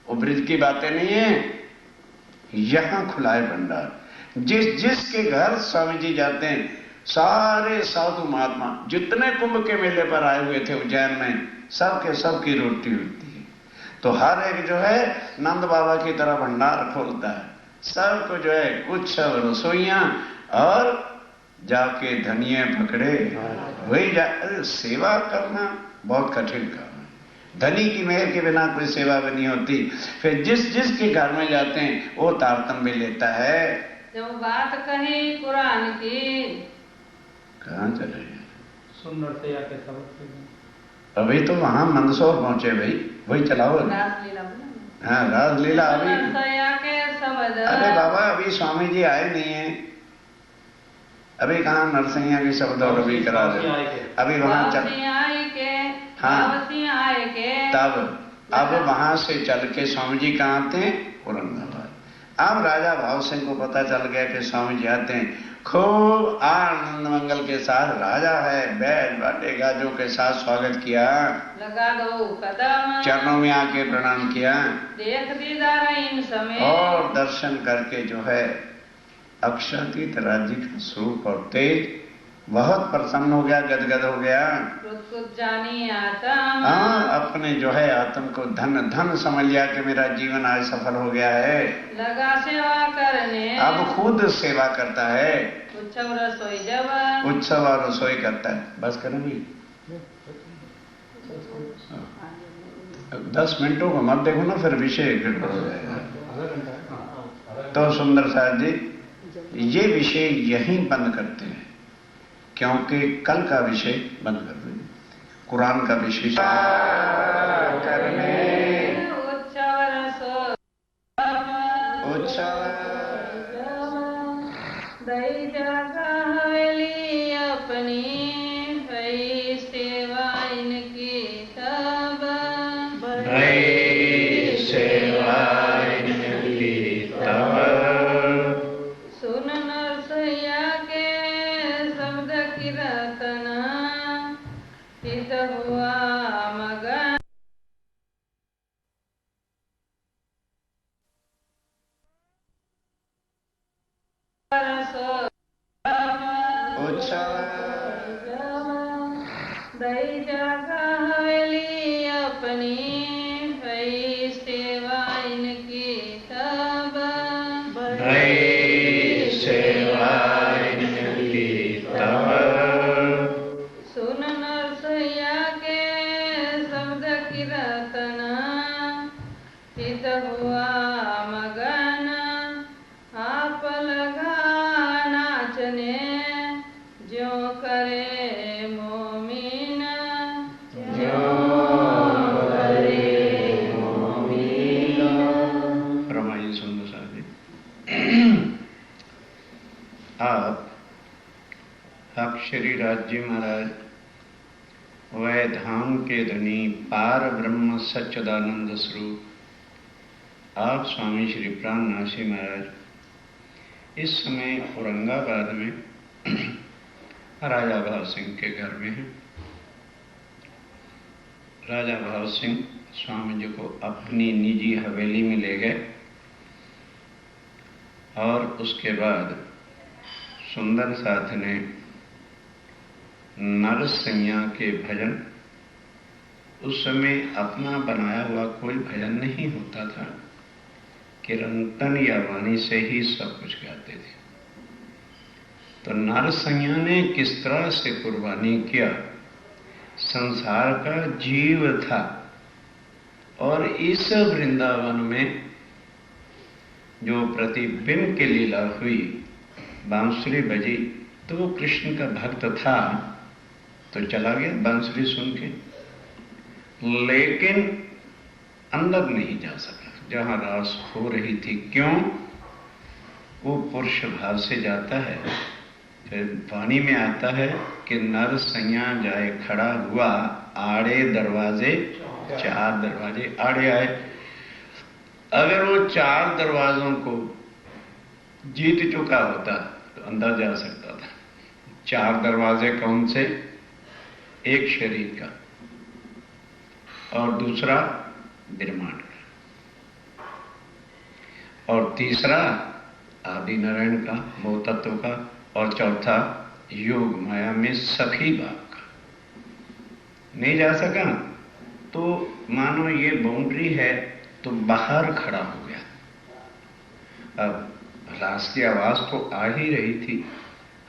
वो ब्रिज की बातें नहीं है, यहां खुलाए भंडार। जिस जिसके घर स्वामी जी जाते हैं, सारे साधु महात्मा जितने कुंभ के मेले पर आए हुए थे उज्जैन में, सबके सबकी रोटी होती है। तो हर एक जो है नंद बाबा की तरह भंडार खोलता है, सबको जो है कुछ रसोइयां, और जाके धनिये पकड़े वही सेवा करना बहुत कठिन काम है। धनी की मेहर के बिना कोई सेवा भी नहीं होती। फिर जिस जिसके घर में जाते हैं वो तारतम्य लेता है। जब बात कही कुरान की, कहाँ चले सुंदर से आके सब अभी तो वहां मंदसौर पहुंचे भाई, वही चलाओ। रासलीला, हाँ रासलीला अभी। अरे बाबा अभी स्वामी जी आए नहीं है, अभी कहाँ नरसिंह की शब्द और अभी करा दे। अभी वहां चल, हाँ तब अब वहां से चल के स्वामी जी कहाँ आते हैं, औरंगाबाद। अब राजा भाव सिंह को पता चल गया कि स्वामी जी आते हैं। खूब आनंद मंगल के साथ राजा है, बैठ बाटे गाजों के साथ स्वागत किया, लगा दो कदम, चरणों में आके प्रणाम किया, देख दीदार इन समय, और दर्शन करके जो है अक्षरातीत राज्य का स्वरूप और तेज बहुत प्रसन्न हो गया, गदगद हो गया। कुछ जानी आत्म, हाँ अपने जो है आत्म को धन धन समझ लिया कि मेरा जीवन आज सफल हो गया है। लगा सेवा करने, अब खुद सेवा करता है, उत्सव रसोई जब, उत्सव और रसोई करता है। बस करेंगे 10 मिनटों को मत देखो ना, फिर विषय गड़बड़ हो जाएगा। तो सुंदर साहब जी ये विषय यहीं बंद करते हैं, क्योंकि कल का विषय बंद कर देंगे। कुरान का विषय करने, उत्सव रसोई उत्सव दई जगह हवेली अपनी, भई सेवा इनकी तब, भई सेवा इनकी तब। सुन नरसैया के शब्द की रतना, चित हुआ मगन, दई जगह हवेली अपनी, भई सेवा इनकी तब, भई सेवा इनकी तब। सुन नरसैया के शब्द की रतना, चित हुआ मगन, आप लगा नाचने, ज्यों करे मोमिन, ज्यों करे मोमिन। रमाई सुंदर साहब जी, आप अक्षरी राज्य महाराज, वह धाम के धनी पार ब्रह्म सच्चिदानंद स्वरूप आप स्वामी श्री प्राणनाशी महाराज इस समय औरंगाबाद में राजा भाव सिंह के घर में हैं। राजा भाव सिंह स्वामी जी को अपनी निजी हवेली में ले गए और उसके बाद सुंदर साथ ने नरसिंह के भजन, उस समय अपना बनाया हुआ कोई भजन नहीं होता था, कीर्तन या वाणी से ही सब कुछ गाते थे। तो नरसंज्ञा ने किस तरह से कुर्बानी किया, संसार का जीव था और इस वृंदावन में जो प्रतिबिंब की लीला हुई, बांसुरी बजी तो वो कृष्ण का भक्त था तो चला गया बांसुरी सुन के, लेकिन अंदर नहीं जा सका जहां रास हो रही थी। क्यों? वो पुरुष भाव से जाता है। फिर वाणी में आता है कि नर संज्ञा जाए खड़ा हुआ, आड़े दरवाजे, 4 दरवाजे आड़े आए। अगर वो 4 दरवाजों को जीत चुका होता तो अंदर जा सकता था। 4 दरवाजे कौन से? एक शरीर का और दूसरा ब्रह्मांड का और तीसरा आदि नारायण का, मोह तत्व का और चौथा योग माया में सखी बाग का। नहीं जा सका तो मानो ये बाउंड्री है तो बाहर खड़ा हो गया। अब रास की आवाज तो आ ही रही थी,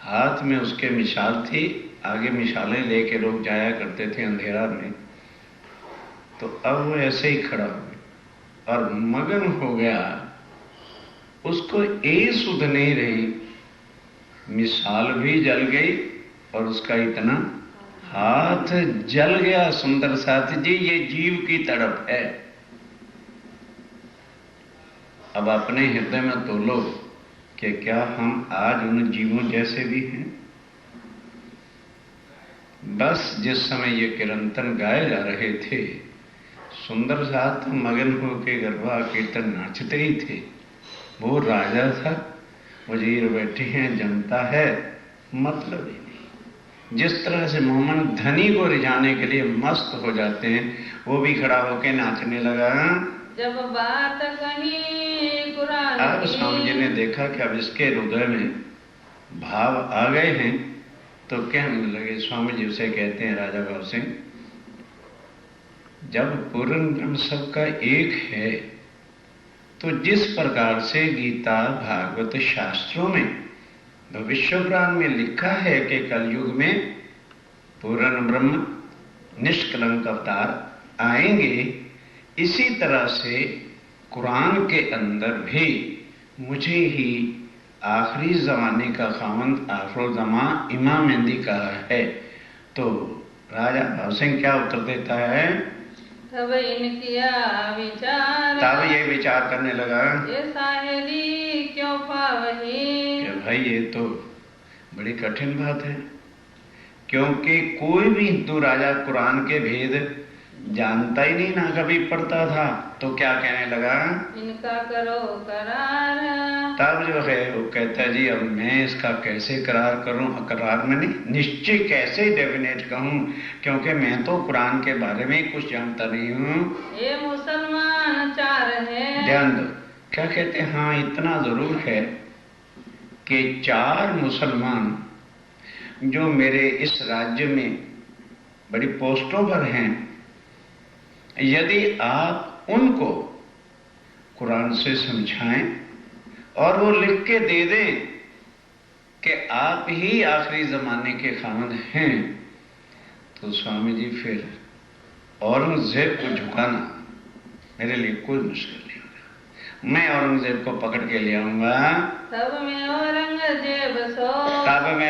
हाथ में उसके मिसाल थी, आगे मिसालें लेके लोग जाया करते थे अंधेरा में, तो अब वो ऐसे ही खड़ा हो गया और मगन हो गया। उसको सुध नहीं रही, मिसाल भी जल गई और उसका इतना हाथ जल गया। सुंदर साथ जी, ये जीव की तड़प है। अब अपने हृदय में तोलो कि क्या हम आज उन जीवों जैसे भी हैं? बस जिस समय ये कीर्तन गाए जा रहे थे, सुंदर साथ मगन होके गरबा कीर्तन नाचते ही थे। वो राजा था, वजीर बैठे हैं, जनता है, मतलब ही नहीं। जिस तरह से मोहम्मद धनी को रिझाने के लिए मस्त हो जाते हैं, वो भी खड़ा होके नाचने लगा। जब बात कही कुरान की। अब स्वामी जी ने देखा कि अब इसके हृदय में भाव आ गए हैं तो कहने लगे। स्वामी जी उसे कहते हैं राजा भाव सिंह, जब पूर्ण ब्रह्म सबका एक है तो जिस प्रकार से गीता भागवत शास्त्रों में भविष्य पुराण में लिखा है कि कलयुग में पूर्ण ब्रह्म निष्कलंक अवतार आएंगे, इसी तरह से कुरान के अंदर भी मुझे ही आखिरी जमाने का खामंद आखिर जमा इमाम मेहंदी कहा है। तो राजा भाव सिंह क्या उत्तर देता है? तब इनकिया विचार, तब ये विचार करने लगा, ये साहेली क्यों पावही। भाई ये तो बड़ी कठिन बात है, क्योंकि कोई भी हिंदू राजा कुरान के भेद जानता ही नहीं, ना कभी पढ़ता था। तो क्या कहने लगा? इनका करो करार। तब जो है वो कहता है जी अब मैं इसका कैसे करार करूं? करार में नहीं, निश्चय कैसे डेफिनेट कहूं, क्योंकि मैं तो कुरान के बारे में कुछ जानता नहीं हूं। ये मुसलमान 4 है। ध्यान दो, क्या कहते हैं? हाँ, इतना जरूर है कि 4 मुसलमान जो मेरे इस राज्य में बड़ी पोस्टों पर हैं, यदि आप उनको कुरान से समझाएं और वो लिख के दे दें कि आप ही आखिरी जमाने के खामद हैं, तो स्वामी जी फिर औरंगजेब को झुकाना मेरे लिए कोई मुश्किल नहीं होगा। मैं औरंगजेब को पकड़ के ले आऊंगा। तब मैं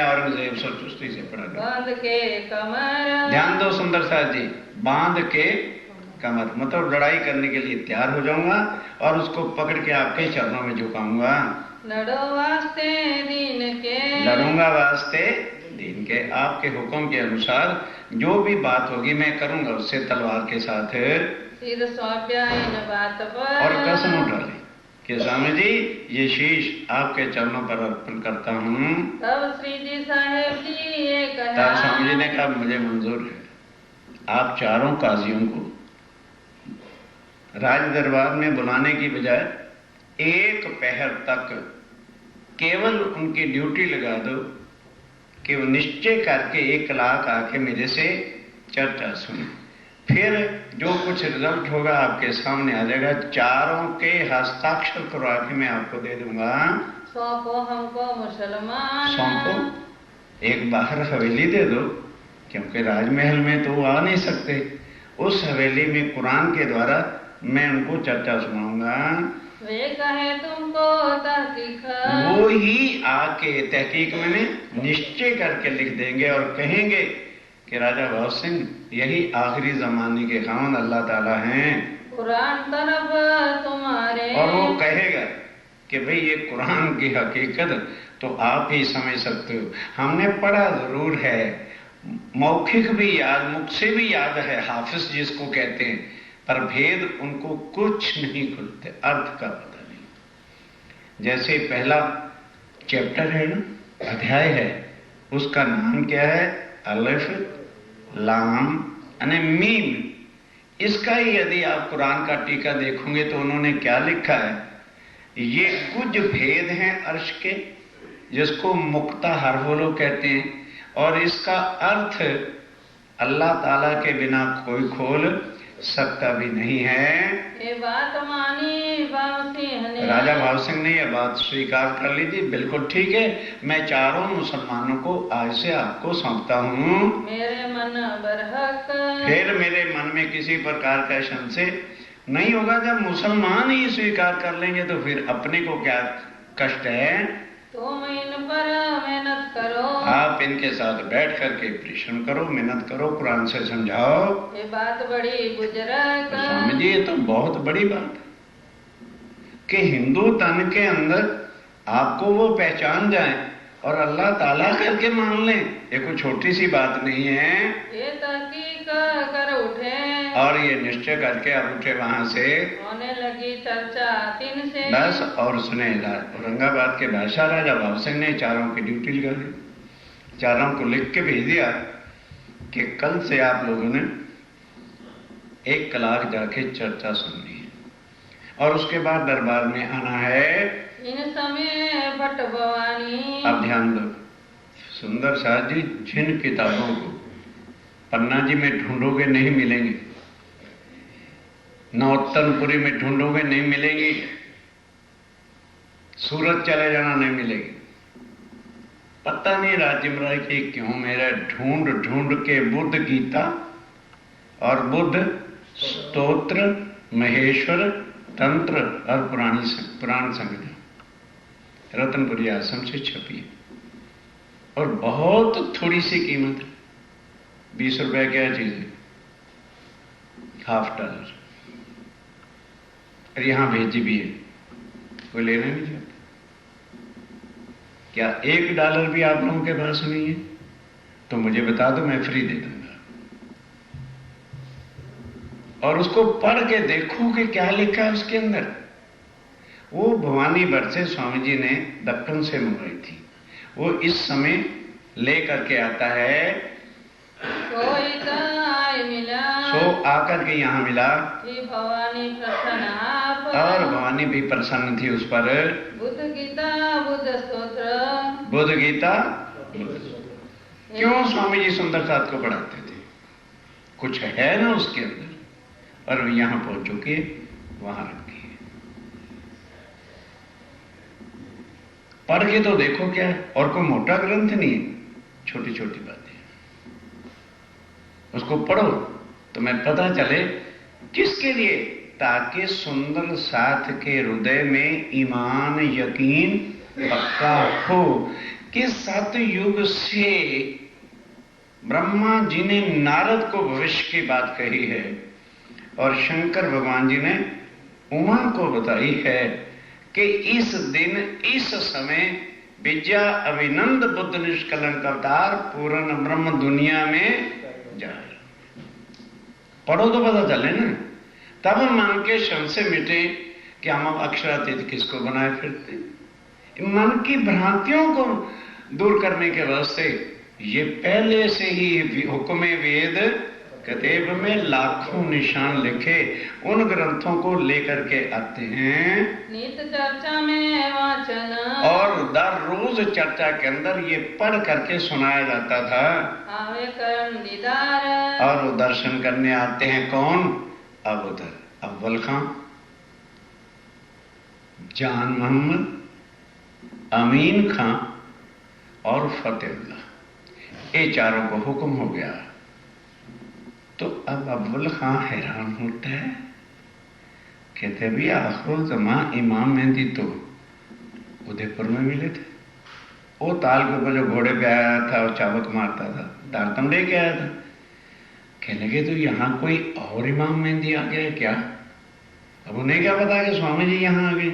औरंगजेब सो चुस्ती से पड़ा बांध के कमर। ध्यान दो सुंदर साथ जी, बांध के कमर मतलब लड़ाई करने के लिए तैयार हो जाऊंगा और उसको पकड़ के आपके चरणों में झुकाऊंगा। लड़ो वास्ते दीन के, लड़ूंगा वास्ते दीन के, आपके हुक्म के अनुसार जो भी बात होगी मैं करूंगा उससे तलवार के साथ। सिर सौंपया इन बात पर और कसम उठा ली कि स्वामी जी ये शीश आपके चरणों पर अर्पण करता हूं। तब श्री जी साहेब जी ये कहा, तब स्वामी जी ने कहा मुझे मंजूर है। आप 4 काजियों को राज दरबार में बुलाने की बजाय 1 पहर तक केवल उनकी ड्यूटी लगा दो कि वो निश्चय करके 1 लाख आके मेरे से चर्चा सुने, फिर जो कुछ रिजल्ट होगा आपके सामने आ जाएगा। 4 के हस्ताक्षर करवा के मैं आपको दे दूंगा। सौंपो हमको मुसलमान। सौंपो, एक बाहर हवेली दे दो, क्योंकि राजमहल में तो वो आ नहीं सकते। उस हवेली में कुरान के द्वारा मैं उनको चर्चा सुनाऊंगा। वे कहे तुमको तहकीक, वो ही आके तहकीक में निश्चय करके लिख देंगे और कहेंगे कि राजा भाव सिंह यही आखिरी जमाने के खान अल्लाह ताला हैं। कुरान तरफ तुम्हारे। और वो कहेगा कि भाई ये कुरान की हकीकत तो आप ही समझ सकते हो, हमने पढ़ा जरूर है, मौखिक भी याद, मुख से भी याद है, हाफिज जिसको कहते हैं, पर भेद उनको कुछ नहीं खुलते, अर्थ का पता नहीं। जैसे पहला चैप्टर है ना, अध्याय है, उसका नाम क्या है? अलिफ लाम यानी मीम। इसका ही यदि आप कुरान का टीका देखोगे तो उन्होंने क्या लिखा है? ये कुछ भेद हैं अर्श के, जिसको मुक्ता हरफो कहते हैं, और इसका अर्थ अल्लाह ताला के बिना कोई खोल सकता भी नहीं है। ये बात मानी भाव सिंह ने। राजा भाव सिंह ने यह बात स्वीकार कर ली थी। बिल्कुल ठीक है, मैं चारों मुसलमानों को आज से आपको सौंपता हूँ। मेरे मन बरहक, फिर मेरे मन में किसी प्रकार का संशय नहीं होगा। जब मुसलमान ही स्वीकार कर लेंगे तो फिर अपने को क्या कष्ट है? तुम इन पर मेहनत करो। आप इनके साथ बैठ करके परिश्रम करो, मेहनत करो, कुरान से समझाओ। ये बात बड़ी बुजुर्ग। तो स्वामी जी ये तो बहुत बड़ी बात है कि हिंदू तन के अंदर आपको वो पहचान जाए और अल्लाह ताला करके मान लें, ये कोई छोटी सी बात नहीं है। ये तहकीक कर उठे और ये निश्चय करके अब उठे वहां से। होने लगी चर्चा दिन से। बस और सुने, औरंगाबाद के बादशाह राजा भाव सिंह ने चारों की ड्यूटी लगा दी, चारों को लिख के भेज दिया कि कल से आप लोगों ने 1 कलाक जाके चर्चा सुननी है और उसके बाद दरबार में आना है। इन समय भट्ट भवानी। अब ध्यान दो सुंदर साथ जी, जिन किताबों को पन्ना जी में ढूंढोगे नहीं मिलेंगी, नौतनपुरी में ढूंढोगे नहीं मिलेगी, सूरत चले जाना नहीं मिलेगी। पता नहीं राजिमराय की क्यों मेरा ढूंढ ढूंढ के बुद्ध गीता और बुद्ध स्तोत्र, महेश्वर तंत्र और पुराण संग्रह रतनपुरी आश्रम से छपी है और बहुत थोड़ी सी कीमत है, 20 रुपए क्या चीज है, $50। और यहां भेजी भी है, कोई लेना नहीं चाहता। क्या $1 भी आप लोगों के पास नहीं है तो मुझे बता दो, मैं फ्री दे दूंगा। और उसको पढ़ के देखो कि क्या लिखा है उसके अंदर। वो भवानी भट्ट से स्वामी जी ने दक्कन से मंगाई थी, वो इस समय ले करके आता है। कोई मिला, सो आकर के यहाँ मिला। भवानी प्रसन्न आप, और भवानी भी प्रसन्न थी उस पर। बुद्ध गीता बुद्ध स्तोत्र, बुद्ध गीता। क्यों स्वामी जी सुंदर साथ को पढ़ाते थे? कुछ है ना उसके अंदर, और यहां पहुंच चुके, वहां रखी है। पढ़ के तो देखो क्या है, और कोई मोटा ग्रंथ नहीं है, छोटी छोटी बातें, उसको पढ़ो तो मैं पता चले किसके लिए, ताकि सुंदर साथ के हृदय में ईमान यकीन पक्का हो कि सतयुग से ब्रह्मा जी ने नारद को भविष्य की बात कही है और शंकर भगवान जी ने उमा को बताई है कि इस दिन इस समय विद्या अभिनंद बुद्ध निष्कलंक अवतार पूर्ण ब्रह्म दुनिया में जाए। पढ़ो तो पता चले ना, तब मन के संशय मिटे कि हम अब अक्षरातीत किसको बनाए फिरते। मन की भ्रांतियों को दूर करने के वास्ते ये पहले से ही हुक्म वेद कतेब में लाखों निशान लिखे, उन ग्रंथों को लेकर के आते हैं नित चर्चा में वाचन, और दर रोज चर्चा के अंदर ये पढ़ करके सुनाया जाता था। आवे करण दीदार, और वो दर्शन करने आते हैं कौन? अब उधर अव्वल खां, जान मोहम्मद, अमीन खां और फतेहुल्लाह, ये चारों को हुक्म हो गया। तो अब अव्वल खां हैरान होता है, कहते भी आखिर जमा इमाम मेहंदी तो उदयपुर में मिले थे, वो ताल के ऊपर जो घोड़े पे आया था और चाबक मारता था, तारतम लेके आया था। कहने लगे तो यहां कोई और इमाम मेहंदी आ गया है क्या? अब उन्हें क्या पता कि स्वामी जी यहां आ गए।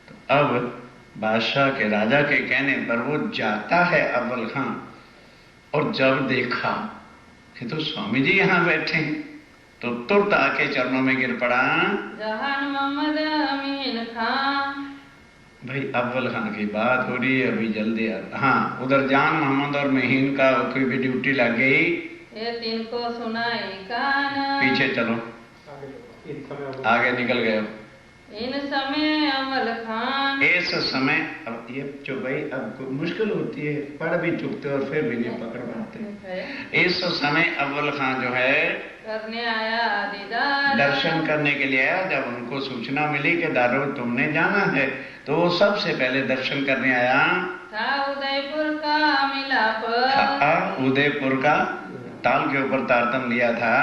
तो अब बादशाह के, राजा के कहने पर वो जाता है अव्वल खां, और जब देखा कि तो स्वामी जी यहां बैठे हैं तो तुरंत आके चरणों में गिर पड़ा। जहान मोहम्मद अमीन खां। भाई अव्वल खां की बात हो रही है, अभी जल्दी हाँ, उधर जान मोहम्मद और महीन का कोई भी ड्यूटी लग गई। ये तीन को सुनाई कान। पीछे चलो, आगे निकल गए। इन समय अव्वल खां। इस समय, अब ये जो भाई अब मुश्किल होती है, पढ़ भी चुकते और फिर भी नहीं पकड़ पाते। इस समय अव्वल खां जो है करने आया दीदार, दर्शन करने के लिए आया। जब उनको सूचना मिली कि दारो तुमने जाना है, तो वो सबसे पहले दर्शन करने आया था उदयपुर का मिलाप। उदयपुर का ताल के ऊपर तारतम लिया था।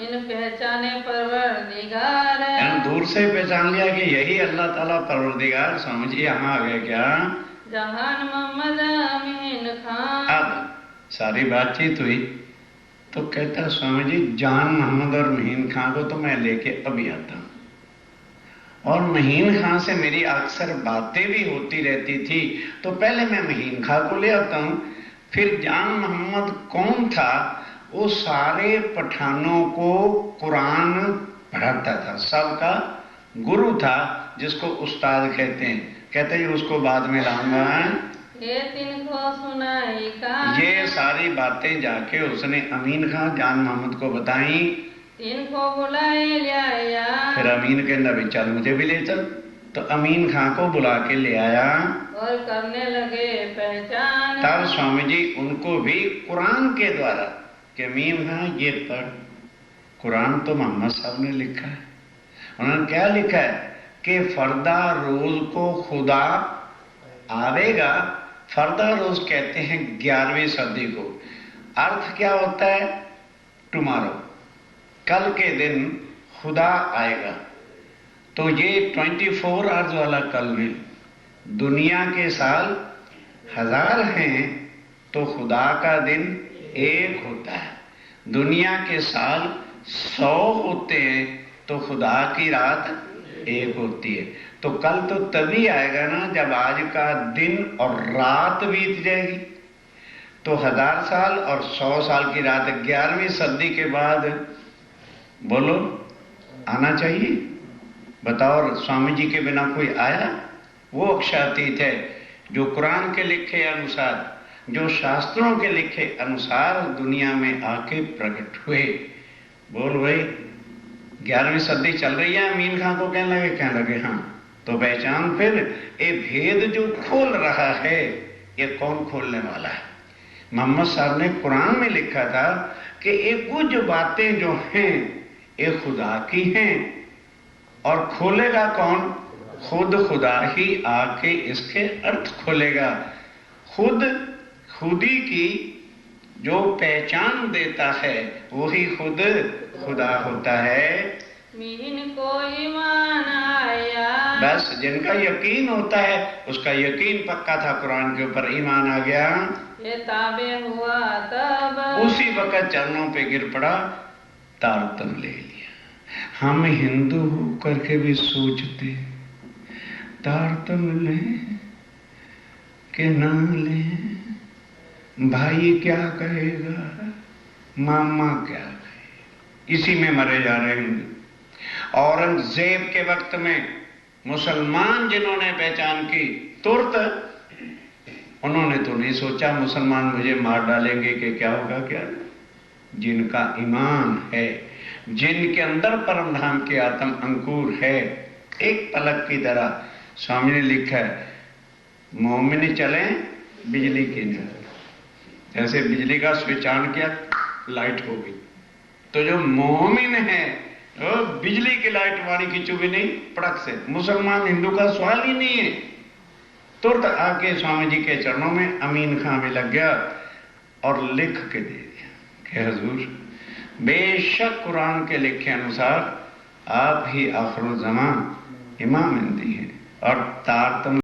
इन पहचाने परवरदिगार। दूर से पहचान लिया कि यही अल्लाह ताला परवरदिगार स्वामी जी यहाँ आ गए क्या? जहान मोहम्मद अमीन खां। अब सारी बातचीत हुई तो कहता स्वामी जी जान मोहम्मद और महीन खां को तो मैं लेके अभी आता हूं, और महीन खां से मेरी अक्सर बातें भी होती रहती थी, तो पहले मैं महीन खां को ले आता हूं। फिर जान मोहम्मद कौन था? वो सारे पठानों को कुरान पढ़ाता था, सबका गुरु था, जिसको उस्ताद कहते हैं। कहते हैं उसको बाद में लाऊंगा। ये तीन को सुनाई का। ये सारी बातें जाके उसने अमीन खां जान मोहम्मद को बताई। तीन को बुलाए ले आया। फिर अमीन के नबी चल मुझे भी ले चल, तो अमीन खां को बुला के ले आया और करने लगे पहचान। तब स्वामी जी उनको भी कुरान के द्वारा कि अमीन खां ये पढ़, कुरान तो मोहम्मद साहब ने लिखा है। उन्होंने क्या लिखा है कि फर्दा रोज को खुदा आवेगा। फर्दा रोज कहते हैं 11वीं सदी को। अर्थ क्या होता है? टुमारो, कल के दिन खुदा आएगा। तो ये 24 आवर्स वाला कल में दुनिया के साल 1000 हैं, तो खुदा का दिन एक होता है। दुनिया के साल 100 होते हैं, तो खुदा की रात एक होती है। तो कल तो तभी आएगा ना जब आज का दिन और रात बीत जाएगी। तो 1000 साल और 100 साल की रात 11वीं सदी के बाद बोलो आना चाहिए। बताओ स्वामी जी के बिना कोई आया? वो अक्षातीत है जो कुरान के लिखे अनुसार, जो शास्त्रों के लिखे अनुसार दुनिया में आके प्रकट हुए। बोल भाई 11वीं सदी चल रही है। अमीन खां को कहने लगे हाँ। तो पहचान फिर ये भेद जो खोल रहा है, ये कौन खोलने वाला है? मोहम्मद साहब ने कुरान में लिखा था कि ये कुछ बातें जो हैं ये खुदा की हैं, और खोलेगा कौन? खुद खुदा ही आके इसके अर्थ खोलेगा। खुदी की जो पहचान देता है वही खुद खुदा होता है। मीन को ईमान आया। बस जिनका यकीन होता है उसका यकीन पक्का था कुरान के ऊपर, ईमान आ गया। ये ताबे हुआ तब उसी वक्त चरणों पे गिर पड़ा, तारतम ले लिया। हम हिंदू होकर के भी सोचते तारतम ले कि ना ले, भाई क्या कहेगा, मामा क्या कहेगा, इसी में मरे जा रहे हैं। औरंगजेब के वक्त में मुसलमान जिन्होंने पहचान की, तुरंत उन्होंने तो नहीं सोचा मुसलमान मुझे मार डालेंगे कि क्या होगा क्या। जिनका ईमान है, जिनके अंदर परम धाम के आत्म अंकुर है, एक पलक की तरह स्वामी ने लिखा है मोमिन चले बिजली की नजर। जैसे बिजली का स्विच ऑन किया लाइट हो गई। तो जो मोमिन है तो बिजली की लाइट वाणी खींचू भी नहीं पड़क से। मुसलमान हिंदू का सवाल ही नहीं है। तुरंत आके स्वामी जी के चरणों में अमीन खां भी लग गया और लिख के दे दिया कि हजूर, बेशक कुरान के लिखे अनुसार आप ही आखिरुल ज़मां इमाम इंदी हैं और तारतम